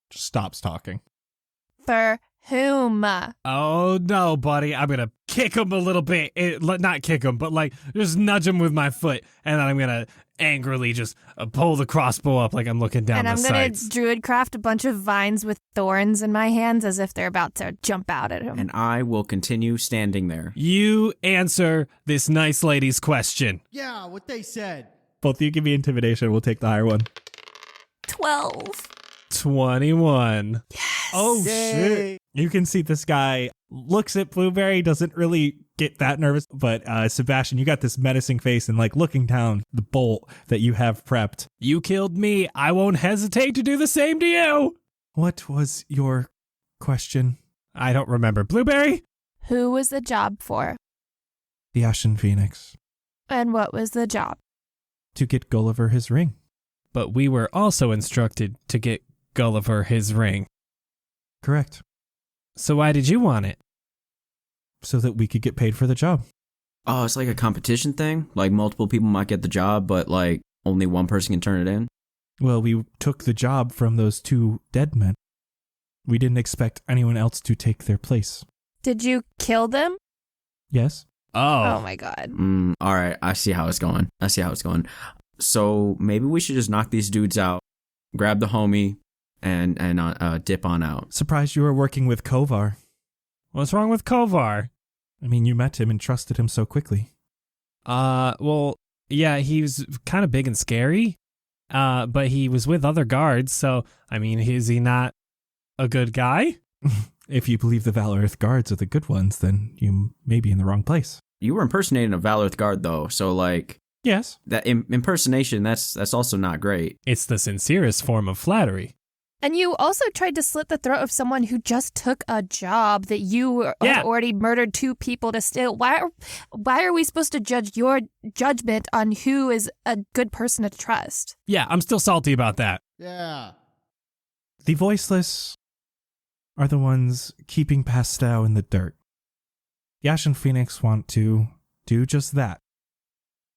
just stops talking. For whom? Oh, no, buddy. I'm going to kick him a little bit. Not kick him, but like just nudge him with my foot. And then I'm going to angrily just pull the crossbow up like I'm looking down And the I'm going sights. to druid craft a bunch of vines with thorns in my hands as if they're about to jump out at him. and I will continue standing there. You answer this nice lady's question. Yeah, what they said. Both of you give me intimidation. We'll take the higher one. 12. 21. Oh, Yay. shit. You can see this guy looks at Blueberry, doesn't really get that nervous. But Sebastian, you got this menacing face and like looking down the bolt that you have prepped. You killed me. I won't hesitate to do the same to you. What was your question? I don't remember. Blueberry? Who was the job for? The Ashen Phoenix. And what was the job? To get Gulliver his ring. But we were also instructed to get Gulliver his ring. Correct. So why did you want it? So that we could get paid for the job. Oh, it's like a competition thing? Like multiple people might get the job, but like only one person can turn it in? Well, we took the job from those two dead men. We didn't expect anyone else to take their place. Did you kill them? Yes? Oh my god. All right, I see how it's going. So maybe we should just knock these dudes out, grab the homie, and dip on out. Surprised you were working with Kovar. What's wrong with Kovar? I mean, you met him and trusted him so quickly. Well, yeah, he was kind of big and scary. But he was with other guards, so, I mean, is he not a good guy? If you believe the Valorith guards are the good ones, then you may be in the wrong place. You were impersonating a Valorith guard, though, so like Yes. that impersonation. That's also not great. It's the sincerest form of flattery. And you also tried to slit the throat of someone who just took a job that you Yeah. had already murdered 2 people to steal. Why are we supposed to judge your judgment on who is a good person to trust? Yeah, I'm still salty about that. Yeah. The voiceless are the ones keeping Pastel in the dirt. The Ashen Phoenix want to do just that.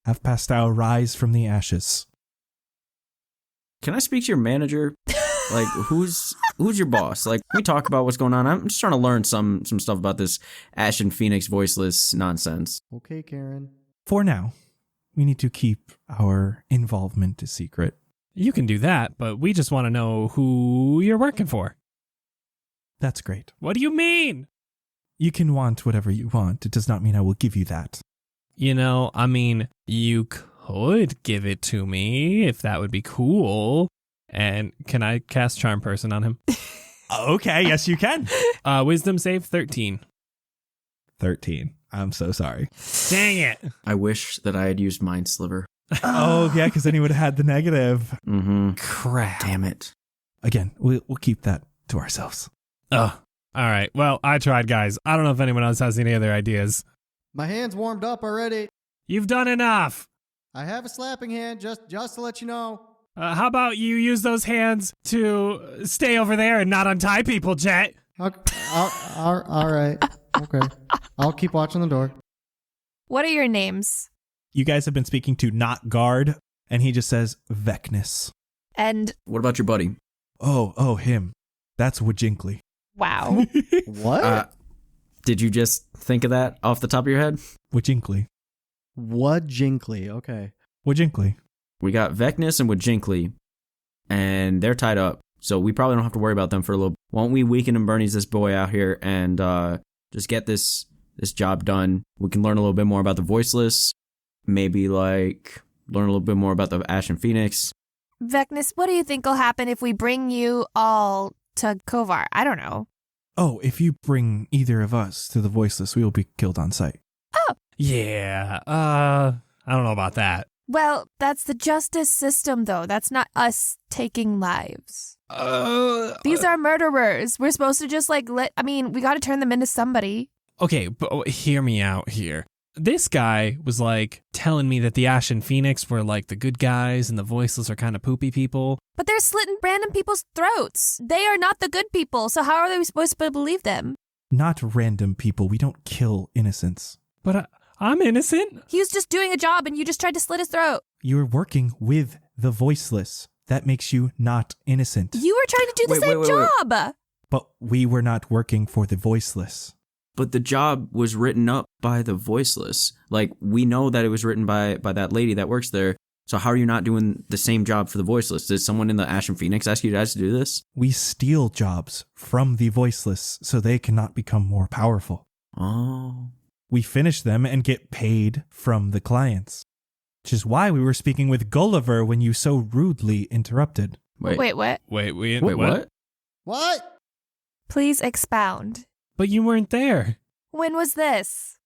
Have Pastel rise from the ashes. Can I speak to your manager? Like, who's your boss? Like, can we talk about what's going on? I'm just trying to learn some stuff about this Ashen Phoenix voiceless nonsense. Okay, Karen. For now, we need to keep our involvement a secret. You can do that, but we just want to know who you're working for. That's great. What do you mean? You can want whatever you want. It does not mean I will give you that. You know, I mean, you could give it to me if that would be cool. And can I cast Charm Person on him? Okay, yes you can. Wisdom save 13. 13. I'm so sorry. Dang it. I wish that I had used Mind Sliver. Oh, yeah, because then he would have had the negative. Mm-hmm. Crap. Damn it. Again, we'll keep that to ourselves. Ugh. All right. Well, I tried, guys. I don't know if anyone else has any other ideas. My hand's warmed up already. You've done enough. I have a slapping hand, just to let you know. How about you use those hands to stay over there and not untie people, Jett? Okay. All right. Okay. I'll keep watching the door. What are your names? You guys have been speaking to not guard, and he just says Vecnus. And What about your buddy? Oh, him. That's Wajinkly. wow. What? Did you just think of that off the top of your head? Wajinkly. What Jinkley? Okay. Wajinkly. We got Vecnus and Wajinkly, and they're tied up, so we probably don't have to worry about them for a little. Won't we weaken and Bernie's this boy out here and just get this job done? We can learn a little bit more about the voiceless, maybe like learn a little bit more about the Ashen Phoenix. Vecnus, what do you think will happen if we bring you all to Kovar? I don't know. Oh, if you bring either of us to the voiceless, we will be killed on sight. Yeah. I don't know about that. Well, that's the justice system, though. That's not us taking lives. These are murderers. We're supposed to just we got to turn them into somebody. Okay, but hear me out here. This guy was like telling me that the Ashen Phoenix were like the good guys and the voiceless are kind of poopy people. But they're slitting random people's throats. They are not the good people, so how are we supposed to believe them? Not random people. We don't kill innocents. But I'm innocent. He was just doing a job and you just tried to slit his throat. You were working with the voiceless. That makes you not innocent. You were trying to do the same job. But we were not working for the voiceless. But the job was written up by the voiceless. Like, we know that it was written by that lady that works there. So how are you not doing the same job for the voiceless? Did someone in the Ashen Phoenix ask you guys to do this? We steal jobs from the voiceless so they cannot become more powerful. Oh. We finish them and get paid from the clients. Which is why we were speaking with Gulliver when you so rudely interrupted. Wait, what? Wait, what? What? Please expound. But you weren't there. When was this?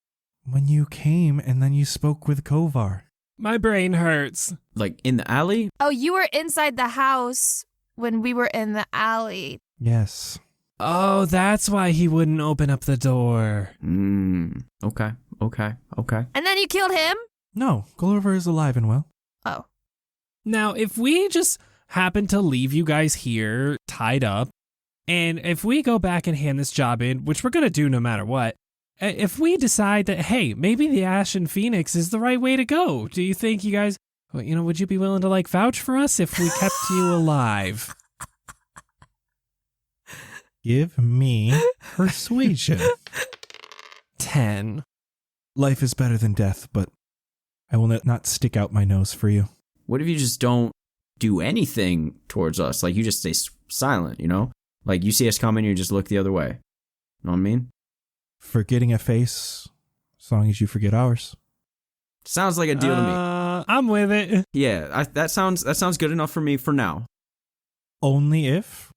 When you came and then you spoke with Kovar. My brain hurts. Like, in the alley? Oh, you were inside the house when we were in the alley. Yes. Oh, that's why he wouldn't open up the door. Okay. And then you killed him? No, Gulliver is alive and well. Oh. Now, if we just happen to leave you guys here tied up, and if we go back and hand this job in, which we're going to do no matter what, if we decide that, hey, maybe the Ashen Phoenix is the right way to go, do you think you guys, would you be willing to like vouch for us if we kept you alive? Give me persuasion. 10. Life is better than death, but I will not stick out my nose for you. What if you just don't do anything towards us? Like, you just stay silent, you know? Like, you see us coming, you just look the other way. Know what I mean? Forgetting a face, as long as you forget ours. Sounds like a deal to me. I'm with it. Yeah, that sounds good enough for me for now. Only if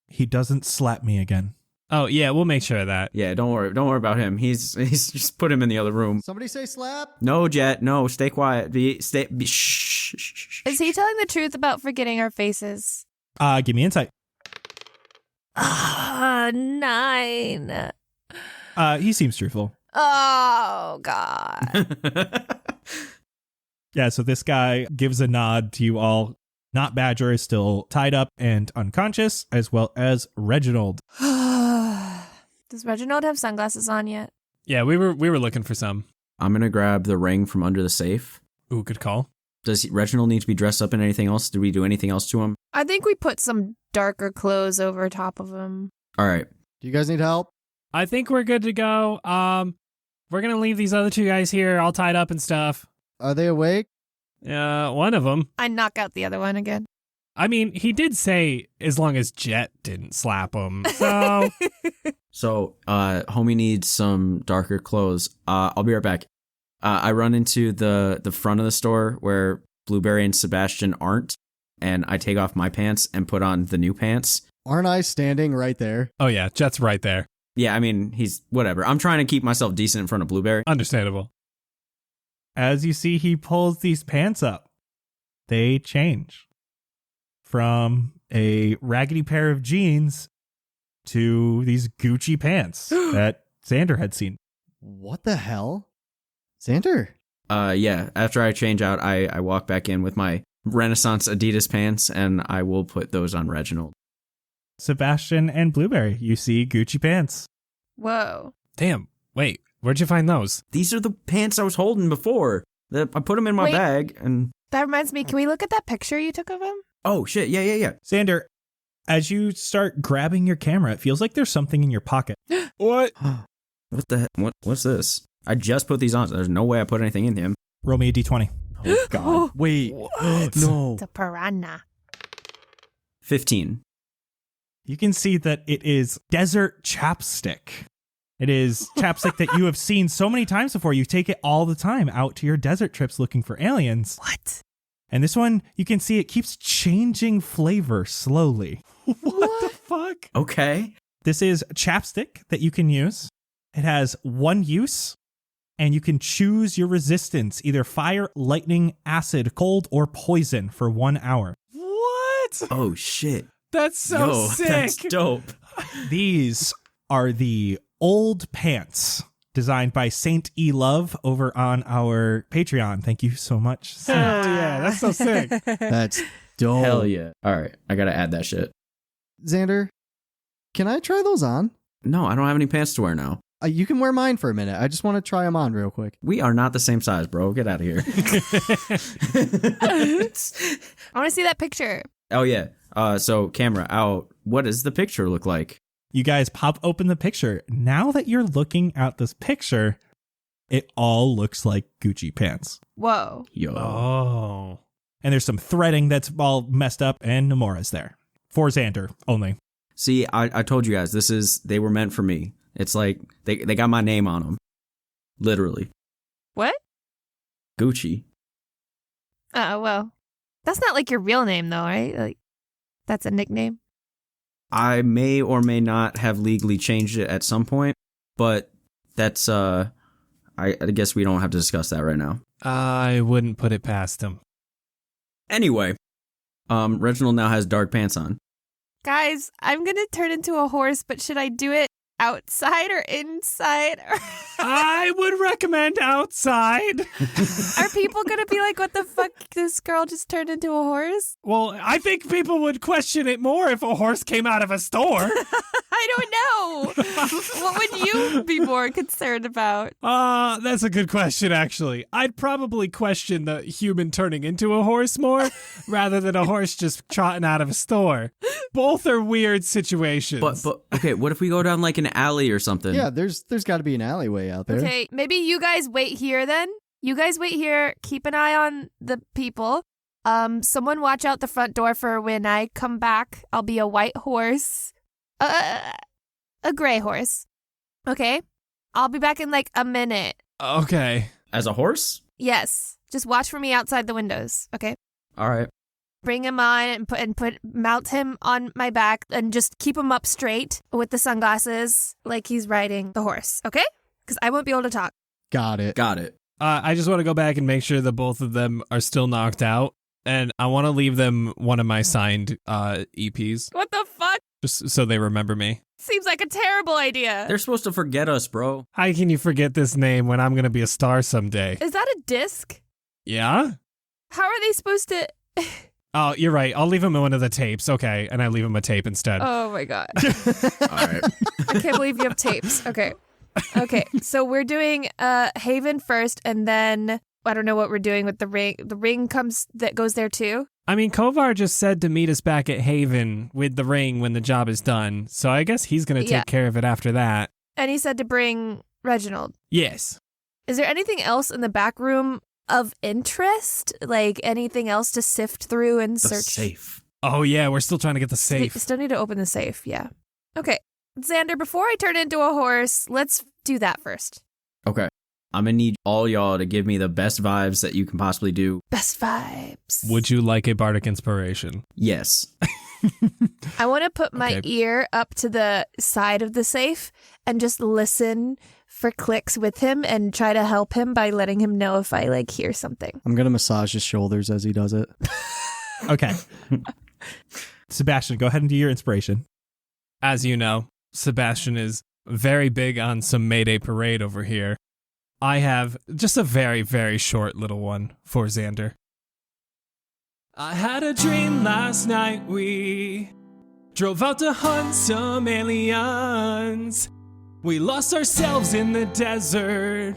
he doesn't slap me again. Oh, yeah, we'll make sure of that. Yeah, don't worry about him. He's just put him in the other room. Somebody say slap? No, Jett, no, stay quiet. Shh. Is he telling the truth about forgetting our faces? Give me insight. 9. He seems truthful. Oh, God. Yeah, so this guy gives a nod to you all. Not Badger is still tied up and unconscious, as well as Reginald. Does Reginald have sunglasses on yet? Yeah, we were looking for some. I'm going to grab the ring from under the safe. Ooh, good call. Does Reginald need to be dressed up in anything else? Did we do anything else to him? I think we put some darker clothes over top of him. All right. Do you guys need help? I think we're good to go. We're going to leave these other two guys here all tied up and stuff. Are they awake? One of them. I knock out the other one again. I mean, he did say as long as Jett didn't slap him. So, So, homie needs some darker clothes. I'll be right back. I run into the front of the store where Blueberry and Sebastian aren't, and I take off my pants and put on the new pants. Aren't I standing right there? oh yeah, Jett's right there. Yeah, I mean, he's whatever. I'm trying to keep myself decent in front of Blueberry. Understandable. As you see, he pulls these pants up. They change from a raggedy pair of jeans to these Gucci pants that Xander had seen. What the hell? Xander? Yeah, after I change out, I walk back in with my Renaissance Adidas pants, and I will put those on Reginald. Sebastian and Blueberry, you see Gucci pants. Whoa. Damn. Wait, where'd you find those? These are the pants I was holding before. I put them in my Wait. bag, and... That reminds me, can we look at that picture you took of him? Oh, shit, yeah. Xander, as you start grabbing your camera, it feels like there's something in your pocket. What? What the heck? What's this? I just put these on. So there's no way I put anything in him. Roll me a d20. Oh, God. Wait. No. It's a piranha. 15. You can see that it is desert chapstick. It is chapstick that you have seen so many times before. You take it all the time out to your desert trips looking for aliens. What? And this one, you can see it keeps changing flavor slowly. What the fuck? Okay. This is chapstick that you can use. It has one use, and you can choose your resistance, either fire, lightning, acid, cold, or poison for 1 hour. What? Oh, shit. That's so Yo, sick. that's dope. These are the old pants designed by Saint E Love over on our Patreon. Thank you so much. Hell yeah, that's so sick. That's dope. Hell yeah. All right, I gotta add that shit. Xander, can I try those on? No, I don't have any pants to wear now. You can wear mine for a minute. I just want to try them on real quick. We are not the same size, bro. Get out of here. I want to see that picture. Oh, yeah. So camera out. What does the picture look like? You guys pop open the picture. Now that you're looking at this picture, it all looks like Gucci pants. Whoa. Yo. Oh. And there's some threading that's all messed up, and Nomura's there. For Xander only. See, I told you guys, they were meant for me. It's like they got my name on them. Literally. What? Gucci. Oh, well. That's not like your real name, though, right? Like, that's a nickname. I may or may not have legally changed it at some point, but that's, I guess we don't have to discuss that right now. I wouldn't put it past him. Anyway, Reginald now has dark pants on. Guys, I'm going to turn into a horse, but should I do it outside or inside? I would recommend outside. Are people going to be like, what the fuck? This girl just turned into a horse? Well, I think people would question it more if a horse came out of a store. I don't know. What would you be more concerned about? That's a good question, actually. I'd probably question the human turning into a horse more rather than a horse just trotting out of a store. Both are weird situations. But okay, what if we go down like an alley or something? Yeah, there's got to be an alleyway out there. Okay, maybe you guys wait here then. You guys wait here. Keep an eye on the people. Someone watch out the front door for when I come back. I'll be a white horse. A gray horse. Okay? I'll be back in like a minute. Okay. As a horse? Yes. Just watch for me outside the windows. Okay? All right. Bring him on and mount him on my back and just keep him up straight with the sunglasses like he's riding the horse. Okay? Because I won't be able to talk. Got it. Got it. I just want to go back and make sure that both of them are still knocked out. And I want to leave them one of my signed EPs. What the fuck? Just so they remember me. Seems like a terrible idea. They're supposed to forget us, bro. How can you forget this name when I'm going to be a star someday? Is that a disc? Yeah? How are they supposed to... Oh, you're right. I'll leave him one of the tapes. Okay. And I leave him a tape instead. Oh my God. All right. I can't believe you have tapes. Okay. Okay. So we're doing Haven first, and then I don't know what we're doing with the ring. The ring goes there too. I mean, Kovar just said to meet us back at Haven with the ring when the job is done. So I guess he's going to take care of it after that. And he said to bring Reginald. Yes. Is there anything else in the back room of interest? Like anything else to sift through and The search? safe. Oh, yeah. We're still trying to get the safe. Still need to open the safe. Yeah. Okay. Xander, before I turn into a horse, let's do that first. Okay. I'm going to need all y'all to give me the best vibes that you can possibly do. Best vibes. Would you like a bardic inspiration? Yes. I want to put my ear up to the side of the safe and just listen for clicks with him and try to help him by letting him know if I hear something. I'm going to massage his shoulders as he does it. Okay. Sebastian, go ahead and do your inspiration. As you know, Sebastian is very big on some Mayday Parade over here. I have just a very, very short little one for Xander. I had a dream last night. We drove out to hunt some aliens. We lost ourselves in the desert.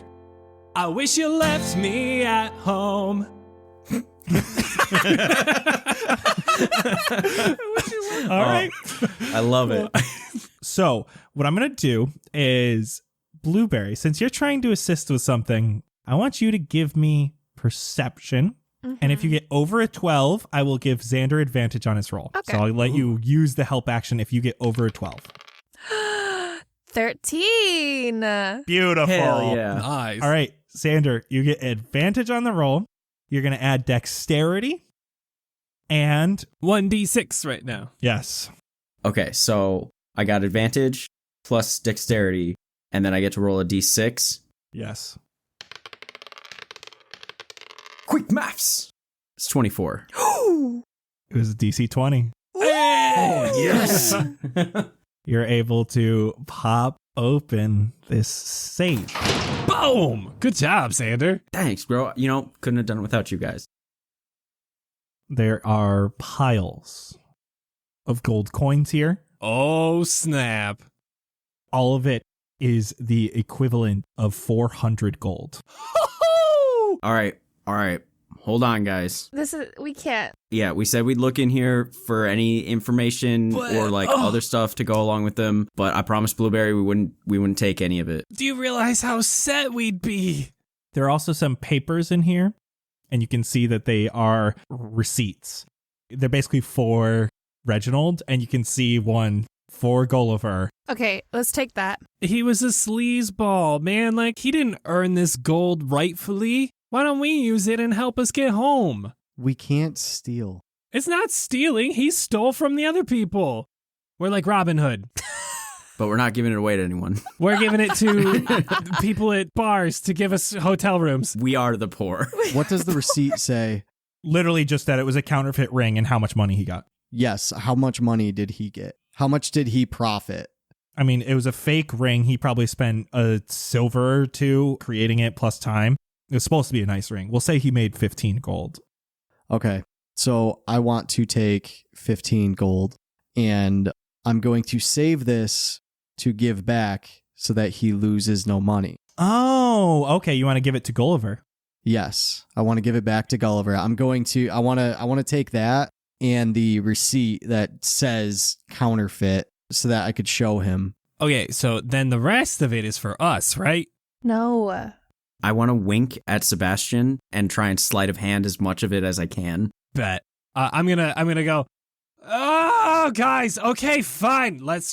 I wish you left me at home. All right. I love it. So what I'm going to do is, Blueberry, since you're trying to assist with something, I want you to give me perception. Mm-hmm. And if you get over a 12, I will give Xander advantage on his roll. Okay. So I'll let you use the help action if you get over a 12. 13. Beautiful. Hell yeah. Nice. All right, Xander, you get advantage on the roll. You're going to add dexterity and 1d6 right now. yes. Okay, so I got advantage plus dexterity, and then I get to roll a d6. Yes. Quick maths. It's 24. It was a DC 20. Oh, yes. You're able to pop open this safe. Boom! Good job, Xander. Thanks, bro. You know, couldn't have done it without you guys. There are piles of gold coins here. Oh, snap. All of it is the equivalent of 400 gold. All right. Hold on, guys. We can't. Yeah, we said we'd look in here for any information or other stuff to go along with them, but I promised Blueberry we wouldn't take any of it. Do you realize how set we'd be? There are also some papers in here, and you can see that they are receipts. They're basically for Reginald, and you can see one for Gulliver. Okay, let's take that. He was a sleazeball, man. Like, he didn't earn this gold rightfully. Why don't we use it and help us get home? We can't steal. It's not stealing. He stole from the other people. We're like Robin Hood. But we're not giving it away to anyone. We're giving it to people at bars to give us hotel rooms. We are the poor. What does the receipt say? Literally just that it was a counterfeit ring and how much money he got. Yes. How much money did he get? How much did he profit? I mean, it was a fake ring. He probably spent a silver or two creating it plus time. It was supposed to be a nice ring. We'll say he made 15 gold. Okay. So I want to take 15 gold and I'm going to save this to give back so that he loses no money. Oh, okay. You want to give it to Gulliver? Yes. I want to give it back to Gulliver. I want to take that and the receipt that says counterfeit so that I could show him. Okay, so then the rest of it is for us, right? No. I want to wink at Sebastian and try and sleight of hand as much of it as I can. Bet. I'm gonna go. Oh, guys. Okay, fine. Let's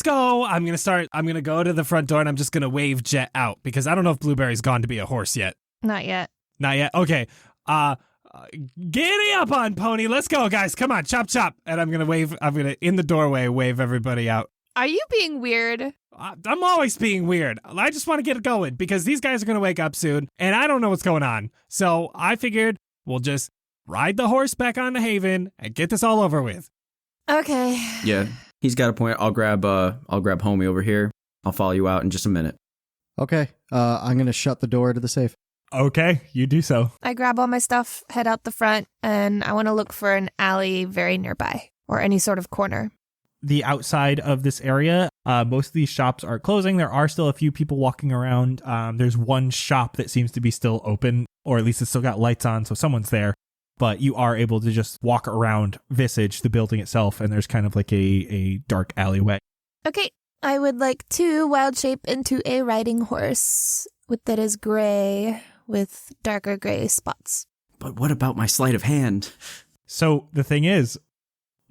go. I'm gonna go to the front door and I'm just gonna wave Jett out because I don't know if Blueberry's gone to be a horse yet. Not yet. Not yet. Okay. Giddy up on pony. Let's go, guys. Come on, chop chop. And I'm gonna in the doorway wave everybody out. Are you being weird? I'm always being weird. I just want to get it going because these guys are going to wake up soon and I don't know what's going on. So I figured we'll just ride the horse back on to Haven and get this all over with. Okay. Yeah, he's got a point. I'll grab homie over here. I'll follow you out in just a minute. Okay. I'm going to shut the door to the safe. Okay, you do so. I grab all my stuff, head out the front, and I want to look for an alley very nearby or any sort of corner. The outside of this area, most of these shops are closing. There are still a few people walking around. There's one shop that seems to be still open, or at least it's still got lights on, so someone's there. But you are able to just walk around Visage, the building itself, and there's kind of like a dark alleyway. Okay, I would like to wild shape into a riding horse that is gray with darker gray spots. But what about my sleight of hand? So the thing is,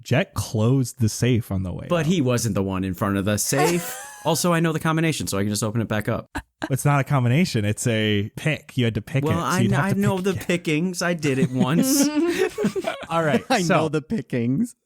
Jett closed the safe on the way. But he wasn't the one in front of the safe. Also, I know the combination, so I can just open it back up. It's not a combination. It's a pick. You had to pick it. Well, I know the pickings. I did it once. All right. I know the pickings.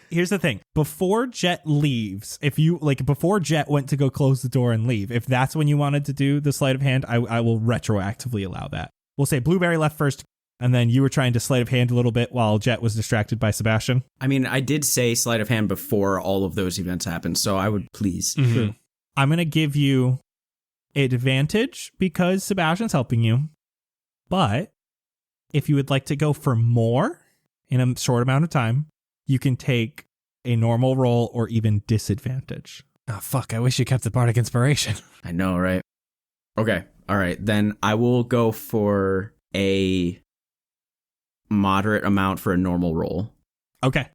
Here's the thing. Before Jett leaves, before Jett went to go close the door and leave, if that's when you wanted to do the sleight of hand, I will retroactively allow that. We'll say Blueberry left first, and then you were trying to sleight of hand a little bit while Jett was distracted by Sebastian. I mean, I did say sleight of hand before all of those events happened, so I would please. Mm-hmm. I'm going to give you advantage because Sebastian's helping you. But if you would like to go for more in a short amount of time, you can take a normal roll or even disadvantage. Oh, fuck. I wish you kept the bardic inspiration. I know, right? Okay. All right. Then I will go for a moderate amount for a normal roll. Okay.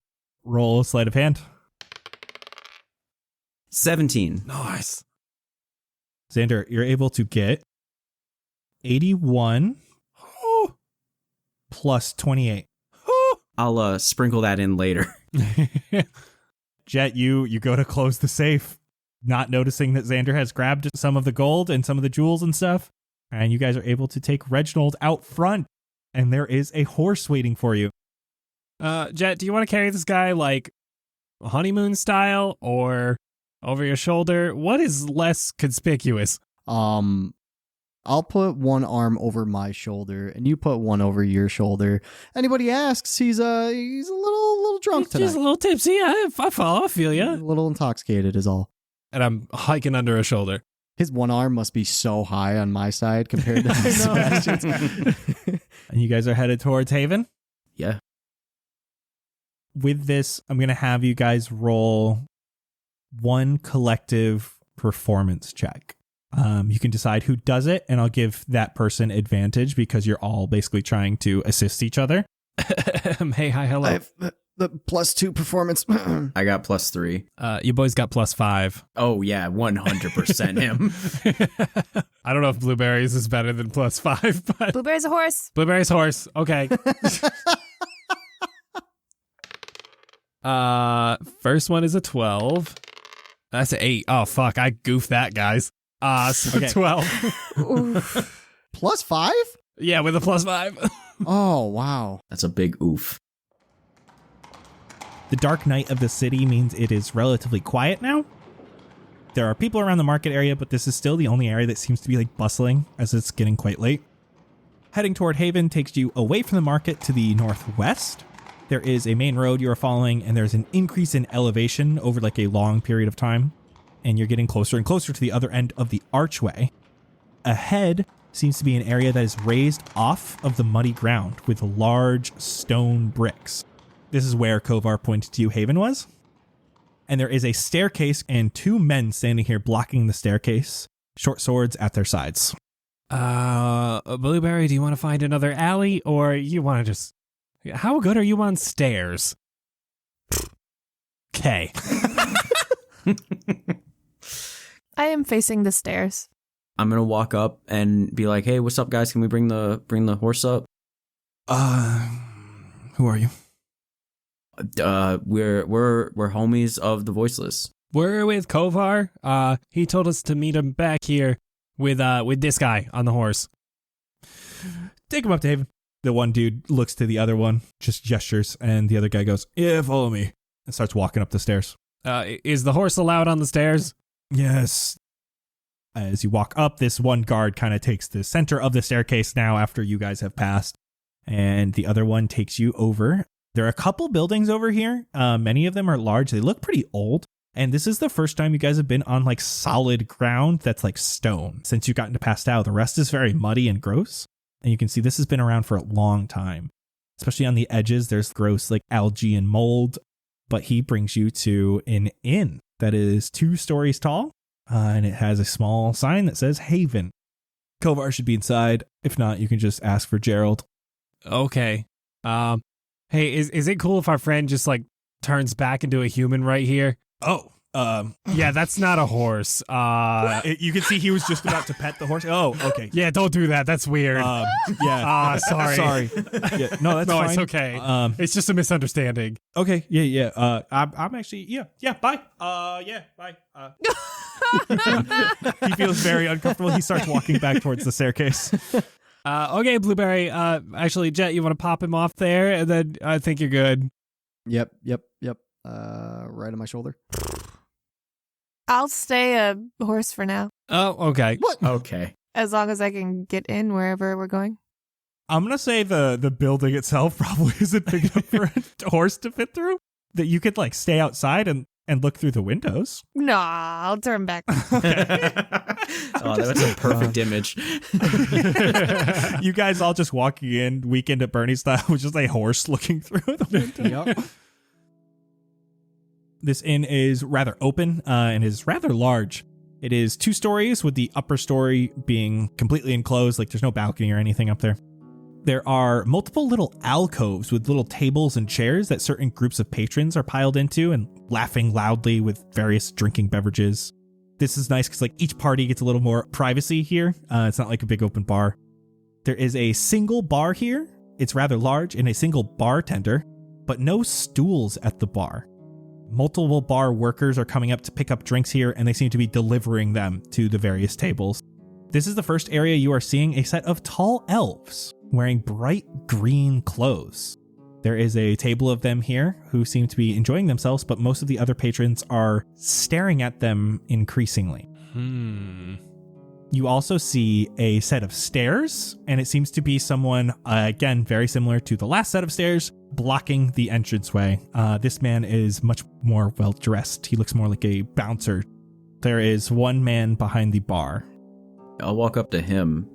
Roll sleight of hand. 17. Nice. Xander, you're able to get 81 plus 28. I'll sprinkle that in later. Jett, you go to close the safe, not noticing that Xander has grabbed some of the gold and some of the jewels and stuff. And you guys are able to take Reginald out front. And there is a horse waiting for you. Jett, do you want to carry this guy like honeymoon style or over your shoulder? What is less conspicuous? I'll put one arm over my shoulder and you put one over your shoulder. Anybody asks, he's a little drunk tonight. Just a little tipsy. I follow. I feel A ya. little intoxicated is all. and I'm hiking under a shoulder. His one arm must be so high on my side compared to Sebastian's. And you guys are headed towards Haven? Yeah. With this, I'm going to have you guys roll one collective performance check. You can decide who does it, and I'll give that person advantage because you're all basically trying to assist each other. Hey, hi, hello. I have the +2 performance. I got +3. You boys got +5. Oh, yeah, 100% him. I don't know if Blueberries is better than +5, but Blueberry's a horse. Blueberry's horse. Okay. First one is a 12. That's an 8. Oh, fuck. I goofed that, guys. So Okay. 12. +5? Yeah, with a +5. Oh, wow. That's a big oof. The dark night of the city means it is relatively quiet now. There are people around the market area, but this is still the only area that seems to be like bustling as it's getting quite late. Heading toward Haven takes you away from the market to the northwest. There is a main road you are following, and there's an increase in elevation over like a long period of time. And you're getting closer and closer to the other end of the archway. Ahead seems to be an area that is raised off of the muddy ground with large stone bricks. This is where Kovar pointed to you Haven was. And there is a staircase and 2 men standing here blocking the staircase, short swords at their sides. Blueberry, do you want to find another alley, or you want to just... How good are you on stairs? Okay. I am facing the stairs. I'm going to walk up and be like, hey, what's up, guys? Can we bring the horse up? Who are you? We're homies of the Voiceless. We're with Kovar. He told us to meet him back here with this guy on the horse. Take him up to Haven. The one dude looks to the other one, just gestures, and the other guy goes, yeah, follow me, and starts walking up the stairs. Is the horse allowed on the stairs? Yes. As you walk up, this one guard kind of takes the center of the staircase now after you guys have passed, and the other one takes you over. There are a couple buildings over here. Many of them are large. They look pretty old. And this is the first time you guys have been on like solid ground that's like stone since you got into Pastel. The rest is very muddy and gross. And you can see this has been around for a long time. Especially on the edges, there's gross like algae and mold. But he brings you to an inn that is 2 stories tall. And it has a small sign that says Haven. Kovar should be inside. If not, you can just ask for Gerald. Okay. Hey, is it cool if our friend just like turns back into a human right here? Oh, yeah, that's not a horse. you can see he was just about to pet the horse. Oh, okay. Yeah, don't do that. That's weird. Yeah. Sorry. Sorry. Yeah, no, that's fine. It's okay. It's just a misunderstanding. Okay. Yeah. I'm actually. Yeah. Bye. Yeah. Bye. He feels very uncomfortable. He starts walking back towards the staircase. Okay, Blueberry. Actually, Jett, you want to pop him off there, and then I think you're good. Yep. Right on my shoulder. I'll stay a horse for now, Oh, okay. What? Okay. as long as I can get in wherever we're going. I'm gonna say the building itself probably isn't big enough for a horse to fit through. That you could like stay outside and look through the windows. Nah, I'll turn back. Oh, that's a perfect image. You guys all just walking in Weekend at Bernie style with just a horse looking through the window. Yep. This inn is rather open and is rather large. It is 2 stories with the upper story being completely enclosed, like there's no balcony or anything up there. There are multiple little alcoves with little tables and chairs that certain groups of patrons are piled into and laughing loudly with various drinking beverages. This is nice because like each party gets a little more privacy here. It's not like a big open bar. There is a single bar here. It's rather large and a single bartender, but no stools at the bar. Multiple bar workers are coming up to pick up drinks here, and they seem to be delivering them to the various tables. This is the first area you are seeing a set of tall elves wearing bright green clothes. There is a table of them here who seem to be enjoying themselves, but most of the other patrons are staring at them increasingly. You also see a set of stairs, and it seems to be someone, again, very similar to the last set of stairs, blocking the entranceway. This man is much more well-dressed. He looks more like a bouncer. there is one man behind the bar. I'll walk up to him.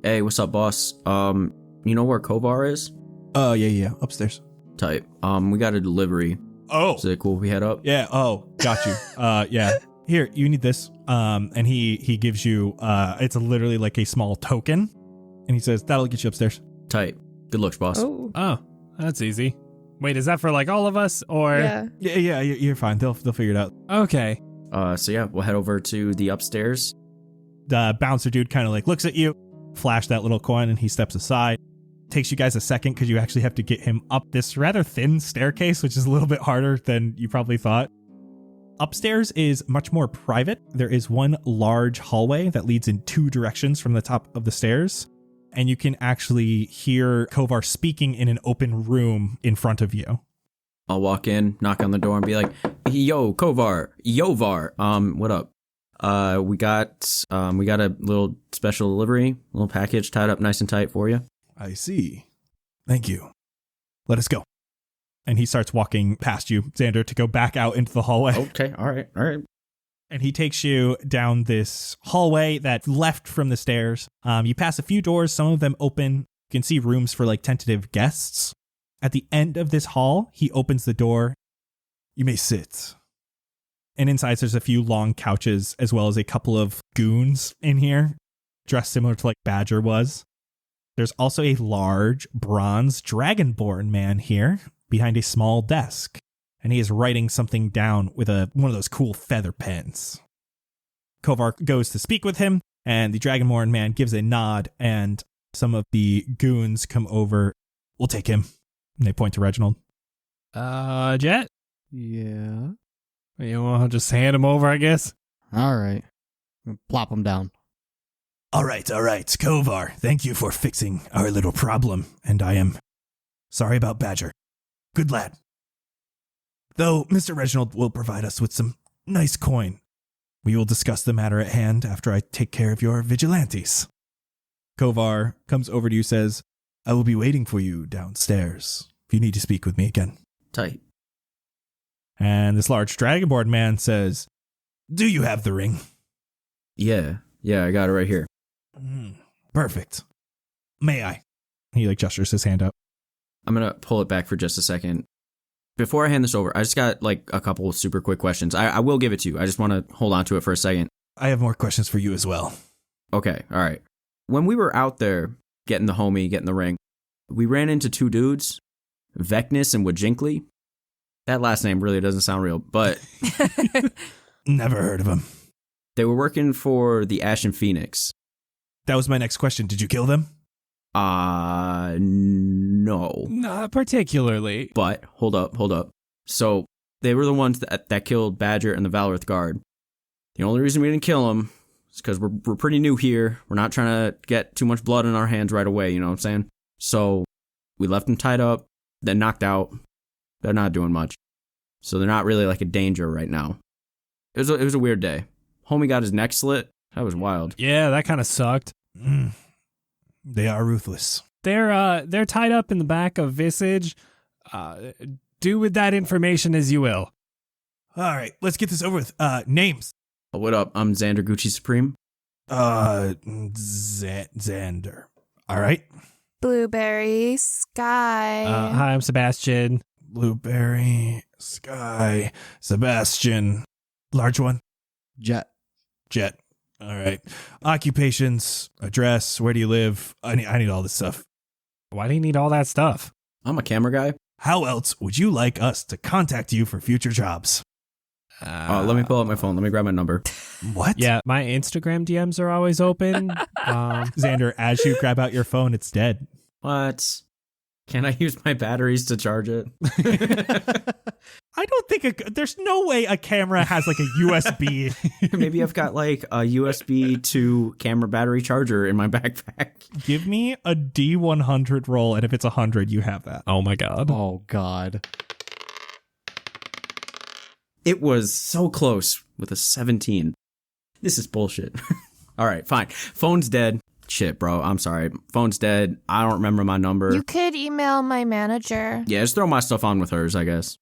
Hey, what's up, boss? You know where Kovar is? Oh, yeah, upstairs. Type. We got a delivery. Oh. Is it cool if we head up? Yeah, got you. Yeah. Here, you need this. And he gives you, it's literally like a small token. And he says, that'll get you upstairs. Type. Good looks, boss. Oh, that's easy. Wait, is that for like all of us or? Yeah. Yeah, you're fine. They'll figure it out. Okay. So yeah, we'll head over to the upstairs. The bouncer dude kind of like looks at you, flash that little coin, and he steps aside. Takes you guys a second because you actually have to get him up this rather thin staircase, which is a little bit harder than you probably thought. Upstairs is much more private. There is one large hallway that leads in two directions from the top of the stairs. And you can actually hear Kovar speaking in an open room in front of you. I'll walk in, knock on the door, and be like, "Yo, Kovar, Yovar, what up? We got a little special delivery, little package tied up nice and tight for you." I see. Thank you. Let us go. And he starts walking past you, Xander, to go back out into the hallway. Okay, all right. And he takes you down this hallway that's left from the stairs. You pass a few doors, some of them open. You can see rooms for like tentative guests. At the end of this hall, he opens the door. You may sit. And inside there's a few long couches as well as a couple of goons in here, dressed similar to like Badger was. There's also a large bronze dragonborn man here behind a small desk. And he is writing something down with one of those cool feather pens. Kovar goes to speak with him, and the Dragonborn man gives a nod, and some of the goons come over. We'll take him. And they point to Reginald. Jett? Yeah. You want to just hand him over, I guess? All right. Plop him down. All right. Kovar, thank you for fixing our little problem, and I am sorry about Badger. Good lad. Though Mr. Reginald will provide us with some nice coin. We will discuss the matter at hand after I take care of your vigilantes. Kovar comes over to you, says, I will be waiting for you downstairs if you need to speak with me again. Tight. And this large dragonborn man says, do you have the ring? Yeah, I got it right here. Perfect. May I? He gestures his hand out. I'm going to pull it back for just a second. Before I hand this over, I just got a couple of super quick questions. I will give it to you. I just want to hold on to it for a second. I have more questions for you as well. Okay, all right. When we were out there getting the ring, we ran into two dudes, Vecnus and Wajinkly. That last name really doesn't sound real, but never heard of him. They were working for the Ashen Phoenix. That was my next question. Did you kill them? No. Not particularly. But, hold up. So, they were the ones that killed Badger and the Valorith Guard. The only reason we didn't kill them is because we're pretty new here. We're not trying to get too much blood in our hands right away, you know what I'm saying? So, we left them tied up, then knocked out. They're not doing much. So, they're not really a danger right now. It was a weird day. Homie got his neck slit. That was wild. Yeah, that kind of sucked. They are ruthless. They're tied up in the back of Visage. Do with that information as you will. All right, let's get this over with. Names. What up? I'm Xander Gucci Supreme. Xander. All right. Blueberry, Sky. Hi, I'm Sebastian. Blueberry, Sky, Sebastian. Large one. Jett. All right. Occupations, address, where do you live? I need all this stuff. Why do you need all that stuff? I'm a camera guy. How else would you like us to contact you for future jobs? Let me pull up my phone. Let me grab my number. What? Yeah, my Instagram DMs are always open. Xander, as you grab out your phone, it's dead. What? Can I use my batteries to charge it? I don't think there's no way a camera has a USB. Maybe I've got a USB to camera battery charger in my backpack. Give me a D100 roll, and if it's 100, you have that. Oh my god. Oh god. It was so close with a 17. This is bullshit. All right, fine. Phone's dead. Shit, bro. I'm sorry. Phone's dead. I don't remember my number. You could email my manager. Yeah, just throw my stuff on with hers, I guess.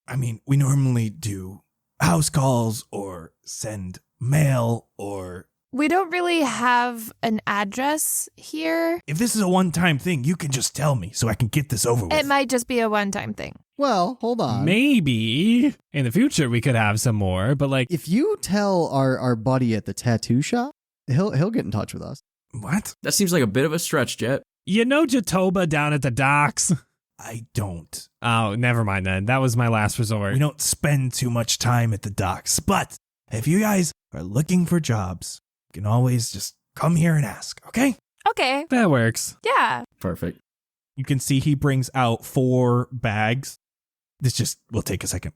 I mean, we normally do house calls or send mail or... We don't really have an address here. If this is a one-time thing, you can just tell me so I can get this over with. It might just be a one-time thing. Well, hold on. Maybe in the future we could have some more, but like, If you tell our buddy at the tattoo shop, he'll get in touch with us. What? That seems like a bit of a stretch, Jett. you know Jatoba down at the docks? I don't. Oh, never mind then. That was my last resort. We don't spend too much time at the docks. But if you guys are looking for jobs, you can always just come here and ask, okay? Okay. That works. Yeah. Perfect. You can see he brings out 4 bags. This just will take a second.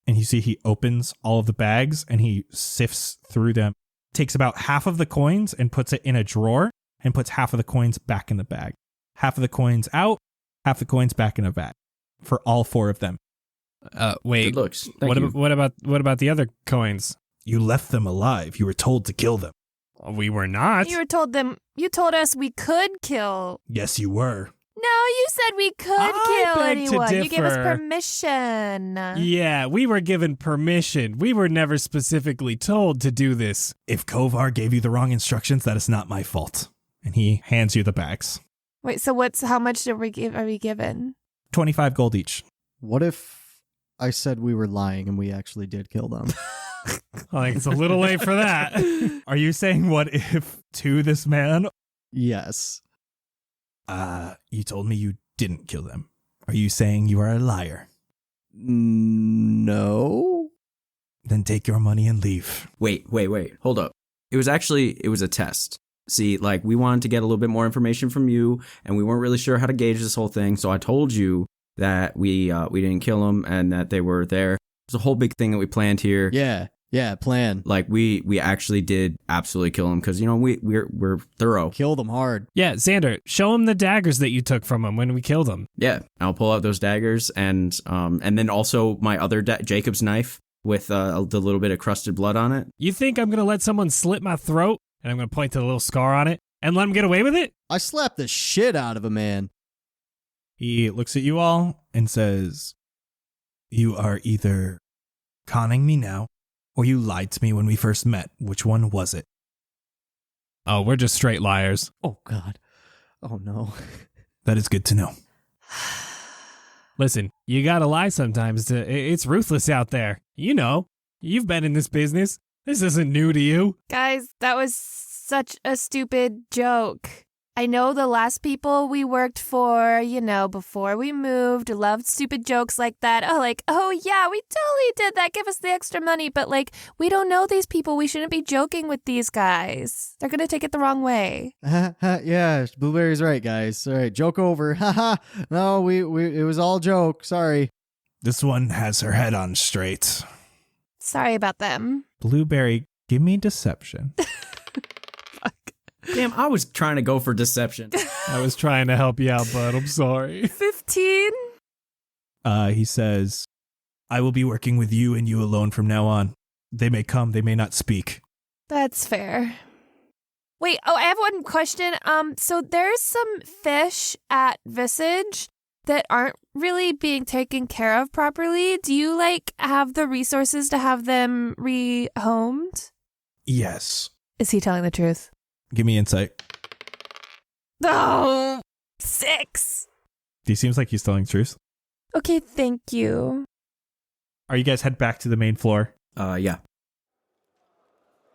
And you see he opens all of the bags and he sifts through them. Takes about half of the coins and puts it in a drawer and puts half of the coins back in the bag. Half of the coins out, half the coins back in a bag for all 4 of them. Wait. Good looks. Thank you. What about the other coins? You left them alive. You were told to kill them. We were not. You told us we could kill. Yes, you were. No, you said we could I kill beg to anyone. You gave us differ. permission. Yeah, we were given permission. We were never specifically told to do this. If Kovar gave you the wrong instructions, that is not my fault. And he hands you the bags. Wait, so how much are we given? 25 gold each. What if I said we were lying and we actually did kill them? I think it's a little late for that. Are you saying what if to this man? Yes. You told me you didn't kill them. Are you saying you are a liar? No. Then take your money and leave. Wait. Hold up. It was a test. See, like, we wanted to get a little bit more information from you, and we weren't really sure how to gauge this whole thing, so I told you that we didn't kill them and that they were there. It's a whole big thing that we planned here. Yeah, plan. Like, we actually did absolutely kill them because, you know, we're thorough. Kill them hard. Yeah, Xander, show him the daggers that you took from him when we killed him. Yeah, I'll pull out those daggers and then also my other Jacob's knife with the little bit of crusted blood on it. You think I'm going to let someone slit my throat and I'm going to point to the little scar on it and let him get away with it? I slapped the shit out of a man. He looks at you all and says, you are either conning me now or you lied to me when we first met. Which one was it? Oh, we're just straight liars. Oh, God. Oh, no. That is good to know. Listen, you got to lie sometimes. It's ruthless out there. You know, you've been in this business. This isn't new to you. Guys, that was such a stupid joke. I know the last people we worked for, you know, before we moved, loved stupid jokes like that. Oh yeah, we totally did that. Give us the extra money. But we don't know these people. We shouldn't be joking with these guys. They're going to take it the wrong way. Yeah, Blueberry's right, guys. All right, joke over. Haha. No, it was all joke. Sorry. This one has her head on straight. Sorry about them. Blueberry, give me deception. Damn, I was trying to go for deception. I was trying to help you out, bud. I'm sorry. 15? He says, I will be working with you and you alone from now on. They may come, they may not speak. That's fair. Wait, I have one question. So there's some fish at Visage that aren't really being taken care of properly. Do you have the resources to have them rehomed? Yes. Is he telling the truth? Give me insight. Oh, 6. He seems like he's telling the truth. Okay, thank you. Are you guys head back to the main floor? Yeah.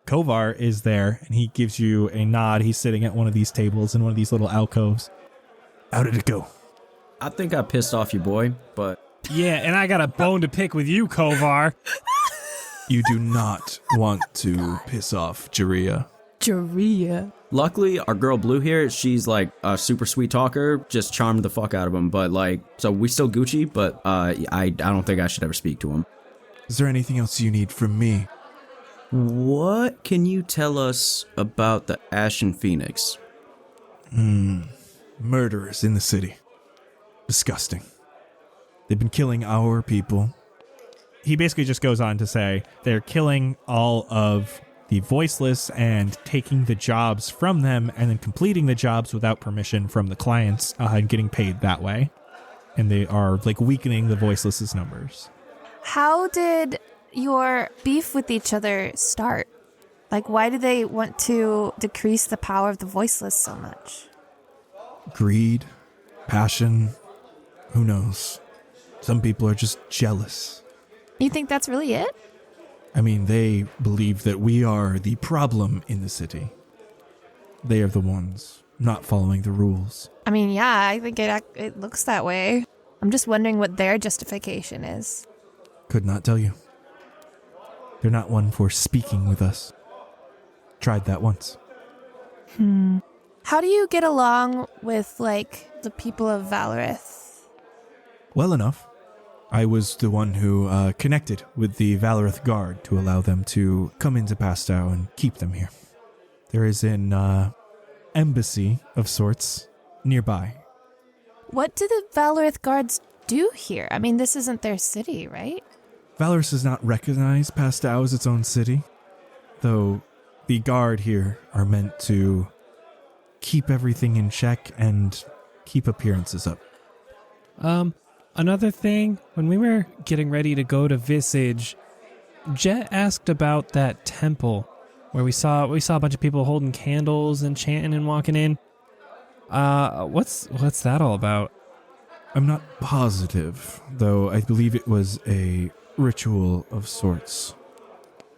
Kovar is there, and he gives you a nod. He's sitting at one of these tables in one of these little alcoves. How did it go? I think I pissed off your boy, but... Yeah, and I got a bone to pick with you, Kovar. You do not want to piss off Jaria. Jaria. Luckily, our girl Blue here, she's a super sweet talker, just charmed the fuck out of him. But so we still Gucci, but I don't think I should ever speak to him. Is there anything else you need from me? What can you tell us about the Ashen Phoenix? Murderers in the city. Disgusting. They've been killing our people. He basically just goes on to say they're killing all of the voiceless and taking the jobs from them and then completing the jobs without permission from the clients and getting paid that way. And they are weakening the voiceless's numbers. How did your beef with each other start? Like, why do they want to decrease the power of the voiceless so much? Greed, passion, who knows? Some people are just jealous. You think that's really it? I mean, they believe that we are the problem in the city. They are the ones not following the rules. I mean, yeah, I think it looks that way. I'm just wondering what their justification is. Could not tell you. They're not one for speaking with us. Tried that once. How do you get along with, like, the people of Valorith? Well enough. I was the one who connected with the Valorith Guard to allow them to come into Pastow and keep them here. There is an embassy of sorts nearby. What do the Valorith guards do here? I mean, this isn't their city, right? Valorous does not recognize Pastow as its own city, though the Guard here are meant to keep everything in check and keep appearances up. Another thing, when we were getting ready to go to Visage, Jett asked about that temple where we saw a bunch of people holding candles and chanting and walking in. What's that all about? I'm not positive, though I believe it was a ritual of sorts.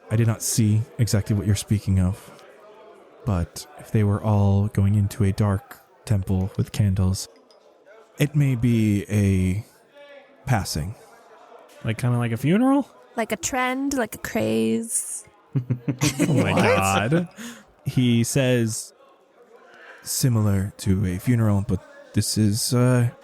I did not see exactly what you're speaking of, but if they were all going into a dark temple with candles, it may be a passing. Like kind of like a funeral? Like a trend, like a craze. Oh my god. He says similar to a funeral, but this is a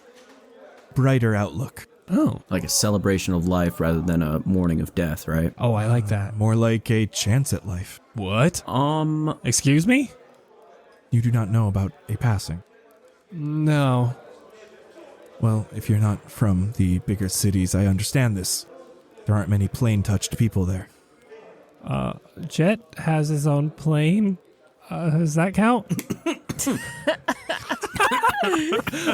brighter outlook. Oh. Like a celebration of life rather than a mourning of death, right? Oh, I like that. More like a chance at life. What? Um, Excuse me? You do not know about a passing. No. Well, if you're not from the bigger cities, I understand this. There aren't many plane-touched people there. Jett has his own plane. Does that count?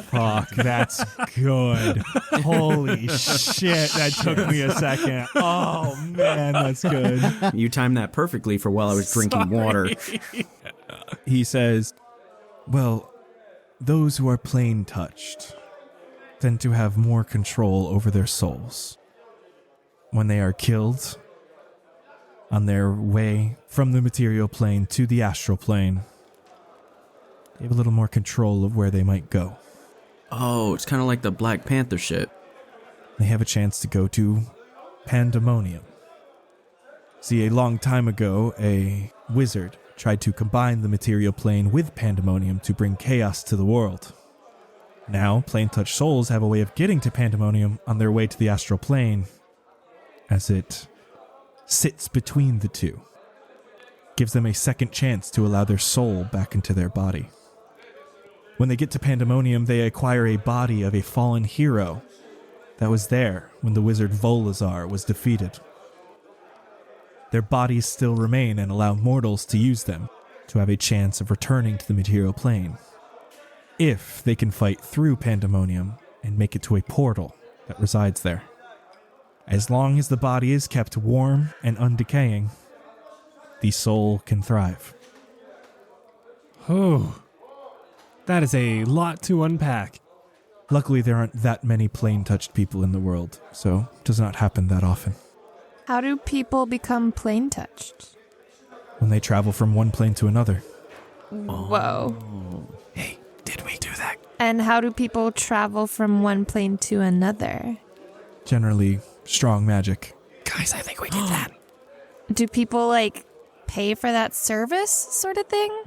Fuck, that's good. Holy shit, that took me a second. Oh, man, that's good. you timed that perfectly for while I was drinking water. He says, well, those who are plane-touched tend to have more control over their souls. When they are killed, on their way from the material plane to the astral plane, they have a little more control of where they might go. Oh, it's kind of like the Black Panther shit. They have a chance to go to Pandemonium. See, a long time ago, a wizard tried to combine the material plane with Pandemonium to bring chaos to the world. Now, plane-touched souls have a way of getting to Pandemonium on their way to the astral plane, as it sits between the two. Gives them a second chance to allow their soul back into their body. When they get to Pandemonium, they acquire a body of a fallen hero that was there when the wizard Volazar was defeated. Their bodies still remain and allow mortals to use them to have a chance of returning to the material plane, if they can fight through Pandemonium and make it to a portal that resides there. As long as the body is kept warm and undecaying, the soul can thrive. Oh, that is a lot to unpack. Luckily, there aren't that many plane-touched people in the world, so it does not happen that often. How do people become plane touched? When they travel from one plane to another. Whoa. Hey, did we do that? And how do people travel from one plane to another? Generally, strong magic. Guys, I think we did that. Do people, like, pay for that service sort of thing?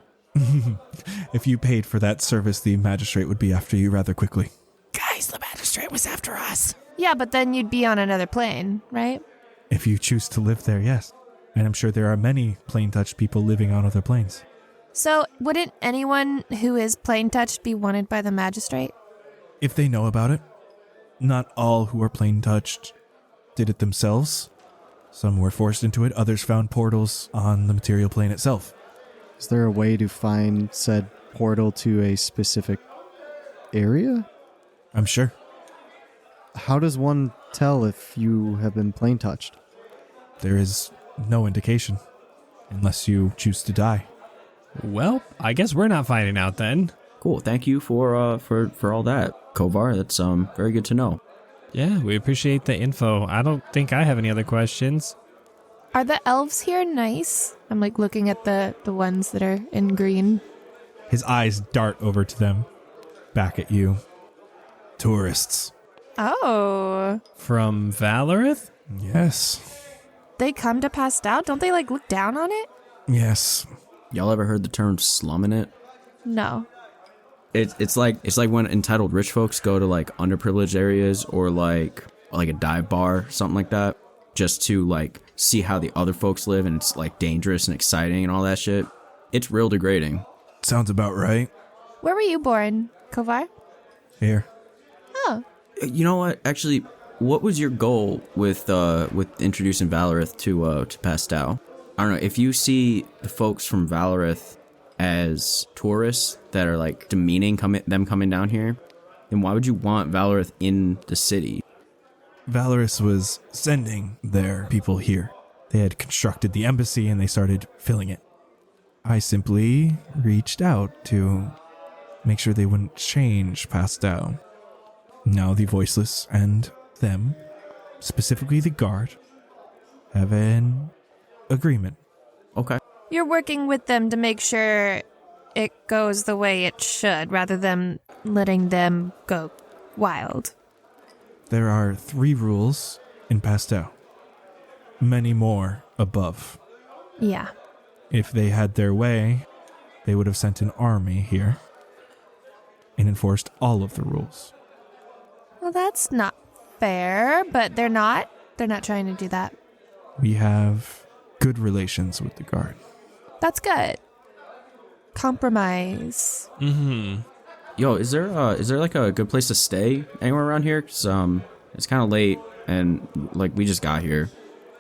If you paid for that service, the magistrate would be after you rather quickly. Guys, the magistrate was after us. Yeah, but then you'd be on another plane, right? If you choose to live there, yes. And I'm sure there are many plane-touched people living on other planes. So wouldn't anyone who is plane touched be wanted by the magistrate? If they know about it. Not all who are plane-touched did it themselves. Some were forced into it, others found portals on the material plane itself. Is there a way to find said portal to a specific area? I'm sure. How does one tell if you have been plane touched? There is no indication, unless you choose to die. Well, I guess we're not finding out then. Cool. Thank you for all that, Kovar. That's very good to know. Yeah, we appreciate the info. I don't think I have any other questions. Are the elves here nice? I'm like looking at the ones that are in green. His eyes dart over to them, back at you. Tourists. Oh. From Valorith? Yes. They come to Pastel? Don't they like look down on it? Yes. Y'all ever heard the term slumming it? No. It's like when entitled rich folks go to like underprivileged areas or like a dive bar, something like that, just to like see how the other folks live, and it's like dangerous and exciting and all that shit. It's real degrading. Sounds about right. Where were you born, Kovar? Here. Oh. You know what? Actually, what was your goal with introducing Valorith to Pastel? I don't know. If you see the folks from Valorith as tourists that are like demeaning them coming down here, then why would you want Valorith in the city? Valorous was sending their people here. They had constructed the embassy and they started filling it. I simply reached out to make sure they wouldn't change Pastel. Now the voiceless and them, specifically the guard, have an agreement. Okay. You're working with them to make sure it goes the way it should, rather than letting them go wild. There are 3 rules in Pastel. Many more above. Yeah. If they had their way, they would have sent an army here and enforced all of the rules. Well, that's not fair, but they're not. They're not trying to do that. We have good relations with the guard. That's good. Compromise. Mm-hmm. Yo, is there like a good place to stay anywhere around here? 'Cause it's kind of late and like we just got here.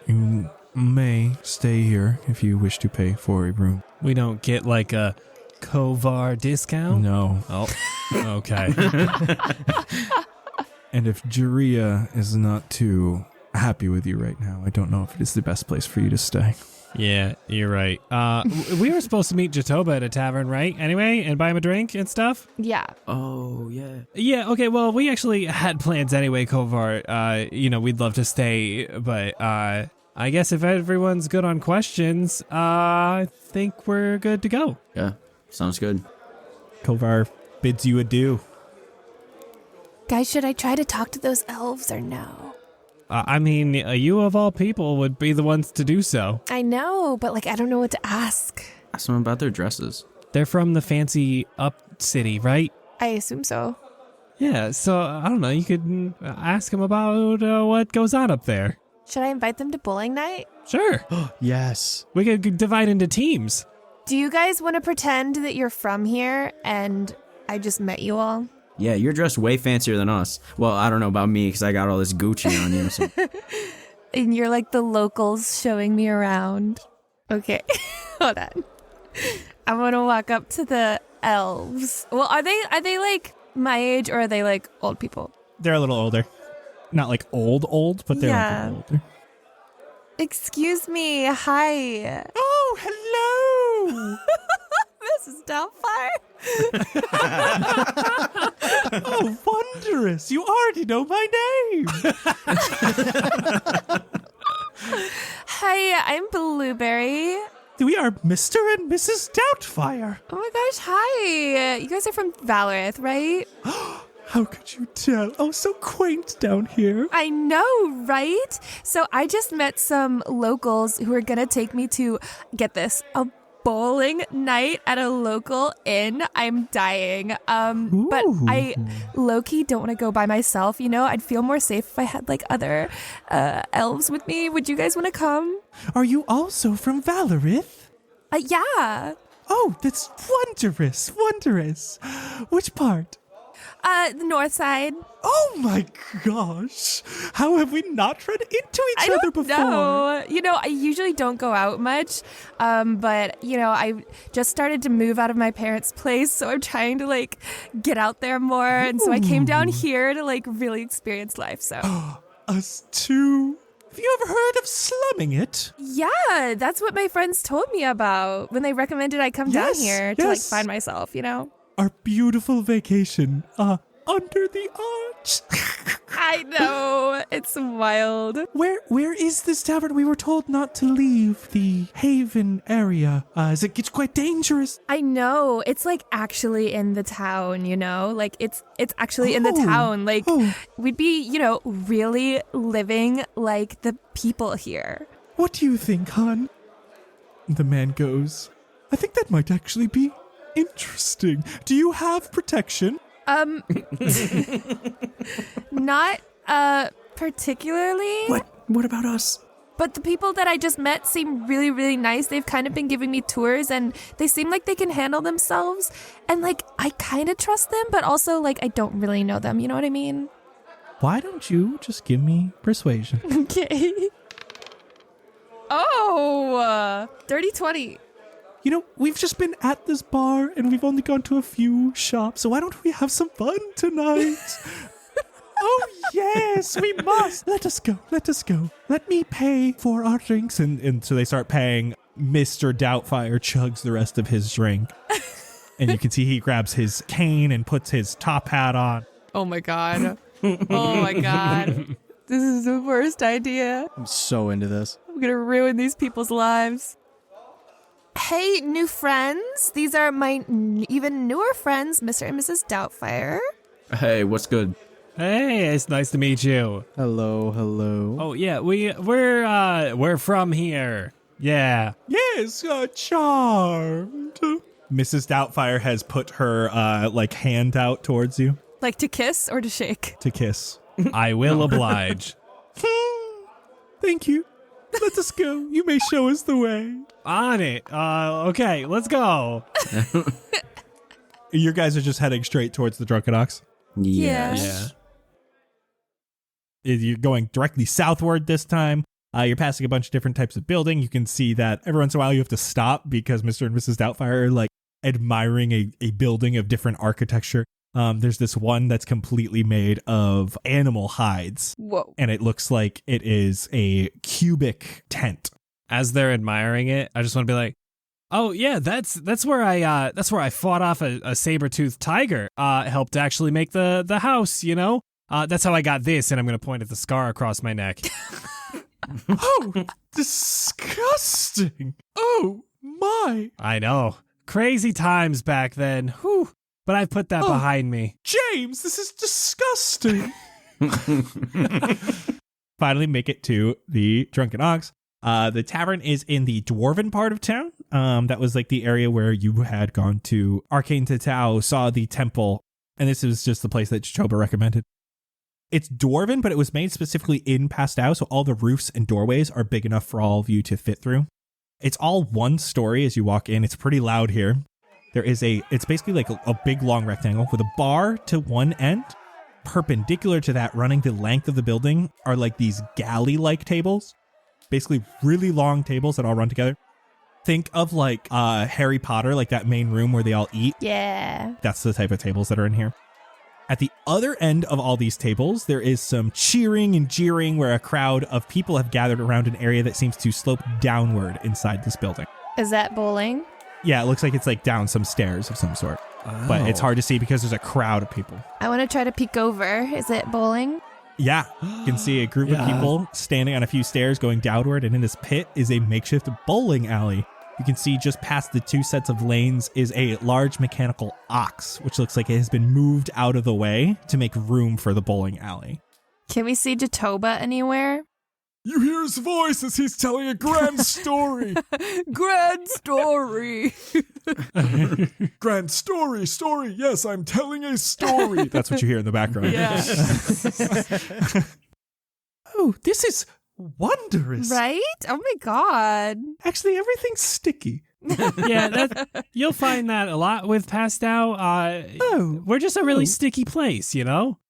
You may stay here if you wish to pay for a room. We don't get like a Kovar discount? No. Oh, okay. And if Juria is not too happy with you right now, I don't know if it is the best place for you to stay. Yeah, you're right. We were supposed to meet Jatoba at a tavern, right? Anyway, and buy him a drink and stuff? Yeah. Oh, yeah. Yeah, okay, well, we actually had plans anyway, Kovar. We'd love to stay, but I guess if everyone's good on questions, I think we're good to go. Yeah, sounds good. Kovar bids you adieu. Guys, should I try to talk to those elves or no? You of all people would be the ones to do so. I know, but I don't know what to ask. Ask them about their dresses. They're from the fancy up city, right? I assume so. Yeah, so I don't know. You could ask them about what goes on up there. Should I invite them to bowling night? Sure. Yes. We could divide into teams. Do you guys want to pretend that you're from here and I just met you all? Yeah, you're dressed way fancier than us. Well, I don't know about me because I got all this Gucci on you. So. And you're like the locals showing me around. Okay, hold on. I'm gonna walk up to the elves. Well, are they like my age or are they like old people? They're a little older. Not like old, but they're Yeah. like a little older. Excuse me. Hi. Oh, hello! This is Backfire. Oh, wondrous! You already know my name! Hi, I'm Blueberry. We are Mr. and Mrs. Doubtfire. Oh my gosh, hi. You guys are from Valorith, right? How could you tell? Oh, so quaint down here. I know, right? So I just met some locals who are going to take me to, get this, a bowling night at a local inn. I'm dying. But I low-key don't want to go by myself, I'd feel more safe if I had other elves with me. Would you guys want to come? Are you also from Valorith? Yeah. Oh, that's wondrous. Which part? The north side. Oh my gosh! How have we not run into each other before? No. I usually don't go out much, but I just started to move out of my parents' place, so I'm trying to get out there more, and so I came down here to really experience life. So Us too. Have you ever heard of slumming it? Yeah, that's what my friends told me about when they recommended I come down Yes, here to like yes. find myself, you know? Our beautiful vacation, under the arch. I know. It's wild. Where is this tavern? We were told not to leave the Haven area, as it gets quite dangerous. I know. It's like actually in the town, you know? Like it's actually in the Oh. town. Like Oh. we'd be, you know, really living like the people here. What do you think, hon? The man goes, I think that might actually be interesting. Do you have protection? Not particularly. What about us? But the people that I just met seem really, really nice. They've kind of been giving me tours and they seem like they can handle themselves. And like, I kind of trust them, but also like, I don't really know them. You know what I mean? Why don't you just give me persuasion? Okay. Oh, dirty 20. You know, we've just been at this bar and we've only gone to a few shops, so why don't we have some fun tonight? Oh, yes, we must. Let us go. Let me pay for our drinks. And so they start paying. Mr. Doubtfire chugs the rest of his drink. And you can see he grabs his cane and puts his top hat on. Oh my God. Oh my God. This is the worst idea. I'm so into this. I'm going to ruin these people's lives. Hey, new friends. These are my even newer friends, Mr. and Mrs. Doubtfire. Hey, what's good? Hey, it's nice to meet you. Hello. Oh yeah, we're from here. Yeah. Yes, charmed. Mrs. Doubtfire has put her hand out towards you Like to kiss or to shake? to kiss. I will oblige. Thank you. Let us go. You may show us the way. On it. Okay, let's go. You guys are just heading straight towards the Drunken Ox. Yes. You're going directly southward this time. You're passing a bunch of different types of building. You can see that every once in a while you have to stop because Mr. and Mrs. Doubtfire are like admiring a building of different architecture. There's this one that's completely made of animal hides. Whoa. And it looks like it is a cubic tent. As they're admiring it, I just want to be like, oh yeah, that's where I fought off a saber-toothed tiger. Helped actually make the house, you know? That's how I got this, and I'm gonna point at the scar across my neck. Oh, disgusting. Oh, my. I know. Crazy times back then. Whew. But I've put that behind me. James, this is disgusting. Finally make it to the Drunken Ox. The tavern is in the dwarven part of town. That was like the area where you had gone to Arcane Tatao, saw the temple, and this was just the place that Chichoba recommended. It's dwarven, but it was made specifically in Pastel, so all the roofs and doorways are big enough for all of you to fit through. It's all one story as you walk in. It's pretty loud here. It's basically like a big long rectangle with a bar to one end. Perpendicular to that, running the length of the building, are like these galley-like tables. Basically really long tables that all run together. Think of like Harry Potter, like that main room where they all eat. Yeah. That's the type of tables that are in here. At the other end of all these tables, there is some cheering and jeering where a crowd of people have gathered around an area that seems to slope downward inside this building. Is that bowling? Yeah, it looks like it's like down some stairs of some sort. But it's hard to see because there's a crowd of people. I want to try to peek over. Is it bowling? Yeah, you can see a group of people standing on a few stairs going downward, and in this pit is a makeshift bowling alley. You can see just past the two sets of lanes is a large mechanical ox, which looks like it has been moved out of the way to make room for the bowling alley. Can we see Jatoba anywhere? You hear his voice as he's telling a grand story. Grand story. Grand story. Yes, I'm telling a story. That's what you hear in the background. Yeah. Oh, this is wondrous. Right? Oh my God. Actually, everything's sticky. Yeah, you'll find that a lot with Pastel. We're just a really sticky place, you know?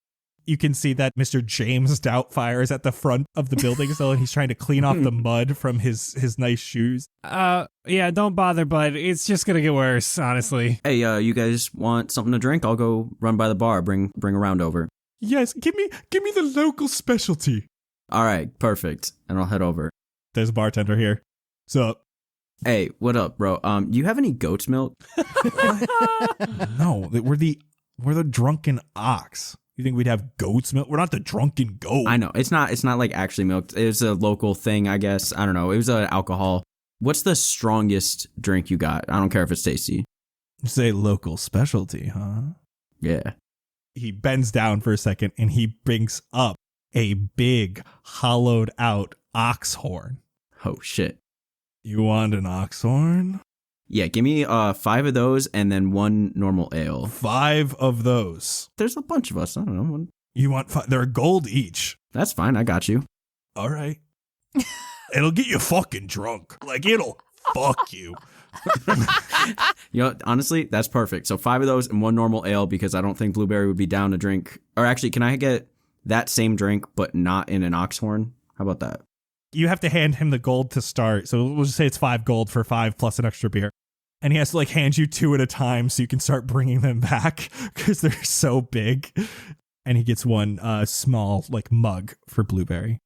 You can see that Mr. James Doubtfire is at the front of the building still, and he's trying to clean off the mud from his nice shoes. Yeah, don't bother, bud. It's just gonna get worse, honestly. Hey, you guys want something to drink? I'll go run by the bar. Bring a round over. Yes, give me the local specialty. All right, perfect. And I'll head over. There's a bartender here. Sup? Hey, what up, bro? Do you have any goat's milk? No, we're the drunken ox. You think we'd have goat's milk? We're not the drunken goat. I know it's not like actually milk. It's a local thing, I guess. I don't know. It was alcohol. What's the strongest drink you got? I don't care if it's tasty. You say local specialty, huh? Yeah. He bends down for a second and he brings up a big hollowed out ox horn. Oh shit. You want an ox horn? Yeah, give me 5 of those and then 1 normal ale. 5 of those. There's a bunch of us. I don't know. You want 5? They're gold each. That's fine. I got you. All right. It'll get you fucking drunk. Like, it'll fuck you. You know, honestly, that's perfect. So 5 of those and 1 normal ale because I don't think Blueberry would be down to drink. Or actually, can I get that same drink but not in an ox horn? How about that? You have to hand him the gold to start. So we'll just say it's 5 gold for 5 plus an extra beer. And he has to like hand you 2 at a time so you can start bringing them back because they're so big. And he gets 1 small like mug for Blueberry.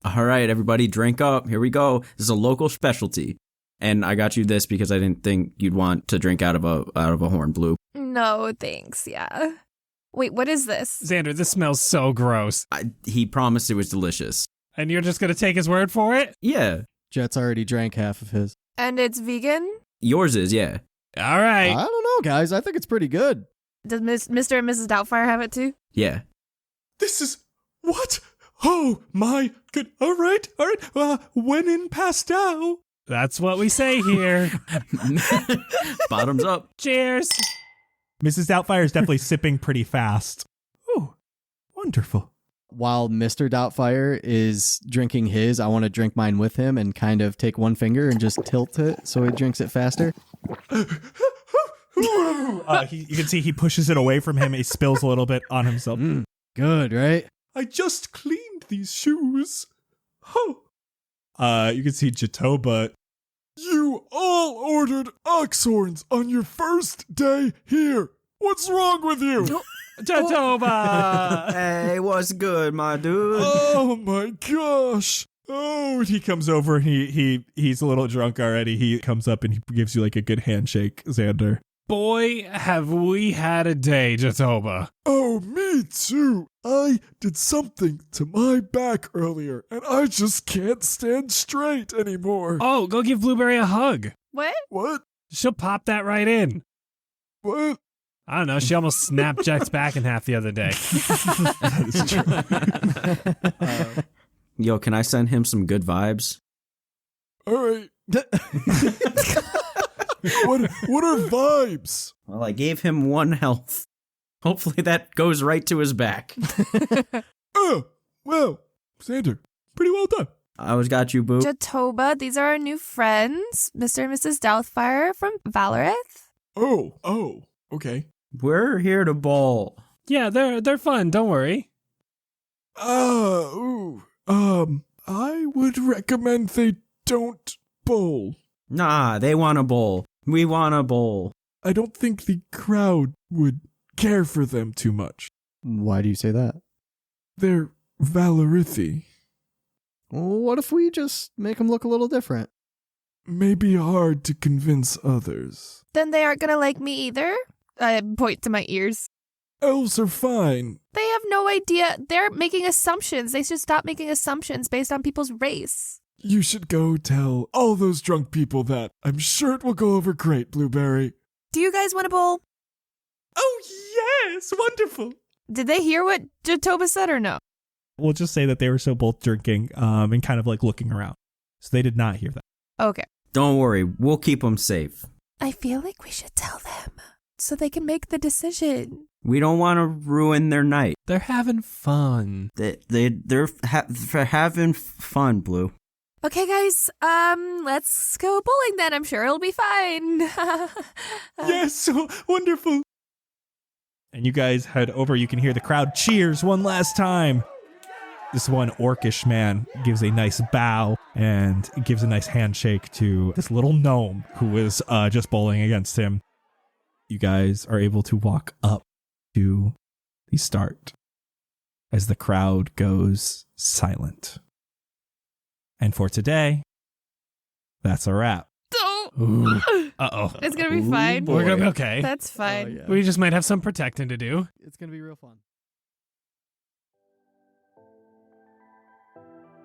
All right, everybody, drink up. Here we go. This is a local specialty. And I got you this because I didn't think you'd want to drink out of a horn, Blue. No, thanks. Yeah. Wait, what is this? Xander, this smells so gross. He promised it was delicious. And you're just going to take his word for it? Yeah. Jett's already drank half of his. And it's vegan? Yours is, yeah. All right. I don't know, guys. I think it's pretty good. Does Mr. and Mrs. Doubtfire have it too? Yeah. This is what? Oh my good. All right. When in Pastel. That's what we say here. Bottoms up. Cheers. Mrs. Doubtfire is definitely sipping pretty fast. Oh, wonderful. While Mr. Doubtfire is drinking his, I want to drink mine with him and kind of take one finger and just tilt it so he drinks it faster. You can see he pushes it away from him. He spills a little bit on himself. Good, right? I just cleaned these shoes. Oh, You can see Jatoba. you all ordered ox horns on your first day here. What's wrong with you? Jatoba! Hey, what's good, my dude? Oh my gosh. Oh, he comes over and he's a little drunk already. He comes up and he gives you like a good handshake, Xander. Boy, have we had a day, Jatoba. Oh, me too. I did something to my back earlier, and I just can't stand straight anymore. Oh, go give Blueberry a hug. What? What? She'll pop that right in. What? I don't know. She almost snapped Jett's back in half the other day. That is true. Yo, can I send him some good vibes? All right. What are vibes? Well, I gave him 1 health. Hopefully that goes right to his back. Oh, well, Xander, pretty well done. I always got you, boo. Jatoba, these are our new friends, Mr. and Mrs. Doubtfire from Valorith. Oh, okay. We're here to bowl. Yeah, they're fun. Don't worry. I would recommend they don't bowl. Nah, they want a bowl. We want a bowl. I don't think the crowd would care for them too much. Why do you say that? They're Valorithi. Well, what if we just make them look a little different? May be hard to convince others. Then they aren't gonna like me either? I point to my ears. Elves are fine. They have no idea. They're making assumptions. They should stop making assumptions based on people's race. You should go tell all those drunk people that. I'm sure it will go over great, Blueberry. Do you guys want a bowl? Oh, yes! Wonderful! Did they hear what Jatoba said or no? We'll just say that they were still both drinking and kind of like looking around. So they did not hear that. Okay. Don't worry, we'll keep them safe. I feel like we should tell them so they can make the decision. We don't want to ruin their night. They're having fun. They're having fun, Blue. Okay, guys, let's go bowling then. I'm sure it'll be fine. Yes, wonderful. And you guys head over. You can hear the crowd cheers one last time. This one orcish man gives a nice bow and gives a nice handshake to this little gnome who is just bowling against him. You guys are able to walk up to the start as the crowd goes silent. And for today, That's a wrap. Don't. Uh-oh. It's going to be fine. We're going to be okay. That's fine. yeah. We just might have some protecting to do. It's going to be real fun.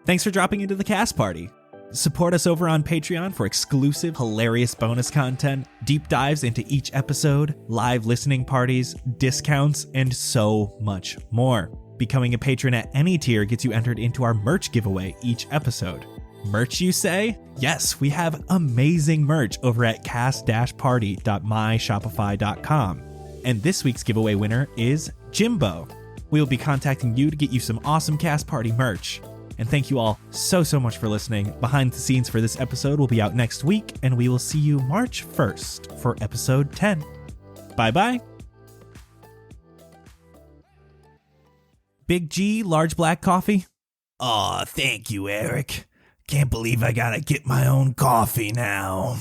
Thanks for dropping into the cast party. Support us over on Patreon for exclusive, hilarious bonus content, deep dives into each episode, live listening parties, discounts, and so much more. Becoming a patron at any tier gets you entered into our merch giveaway each episode. Merch, you say? Yes, we have amazing merch over at cast-party.myshopify.com. And this week's giveaway winner is Jimbo. We will be contacting you to get you some awesome Cast Party merch. And thank you all so much for listening. Behind the scenes for this episode will be out next week, and we will see you March 1st for episode 10. Bye-bye. Big G, large black coffee. Aw, thank you, Eric. Can't believe I gotta get my own coffee now.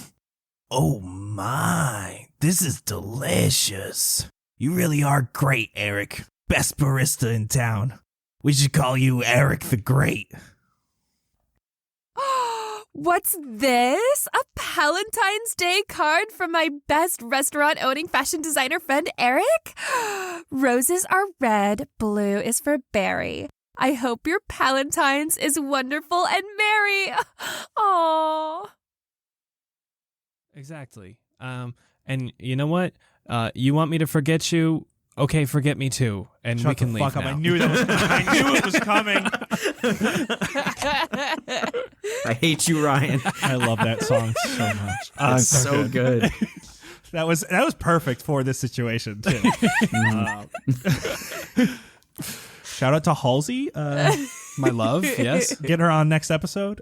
Oh my, this is delicious. You really are great, Eric. Best barista in town. We should call you Eric the Great. What's this? A Valentine's Day card from my best restaurant-owning fashion designer friend, Eric? Roses are red, blue is for Barry. I hope your Palentine's is wonderful and merry. Aww. Exactly. And you know what? You want me to forget you? Okay, forget me too, and Shut we can the leave fuck up. now. I knew it was coming. I hate you, Ryan. I love that song so much. It's so good. That was perfect for this situation too. Shout out to Halsey. My love, yes. Get her on next episode.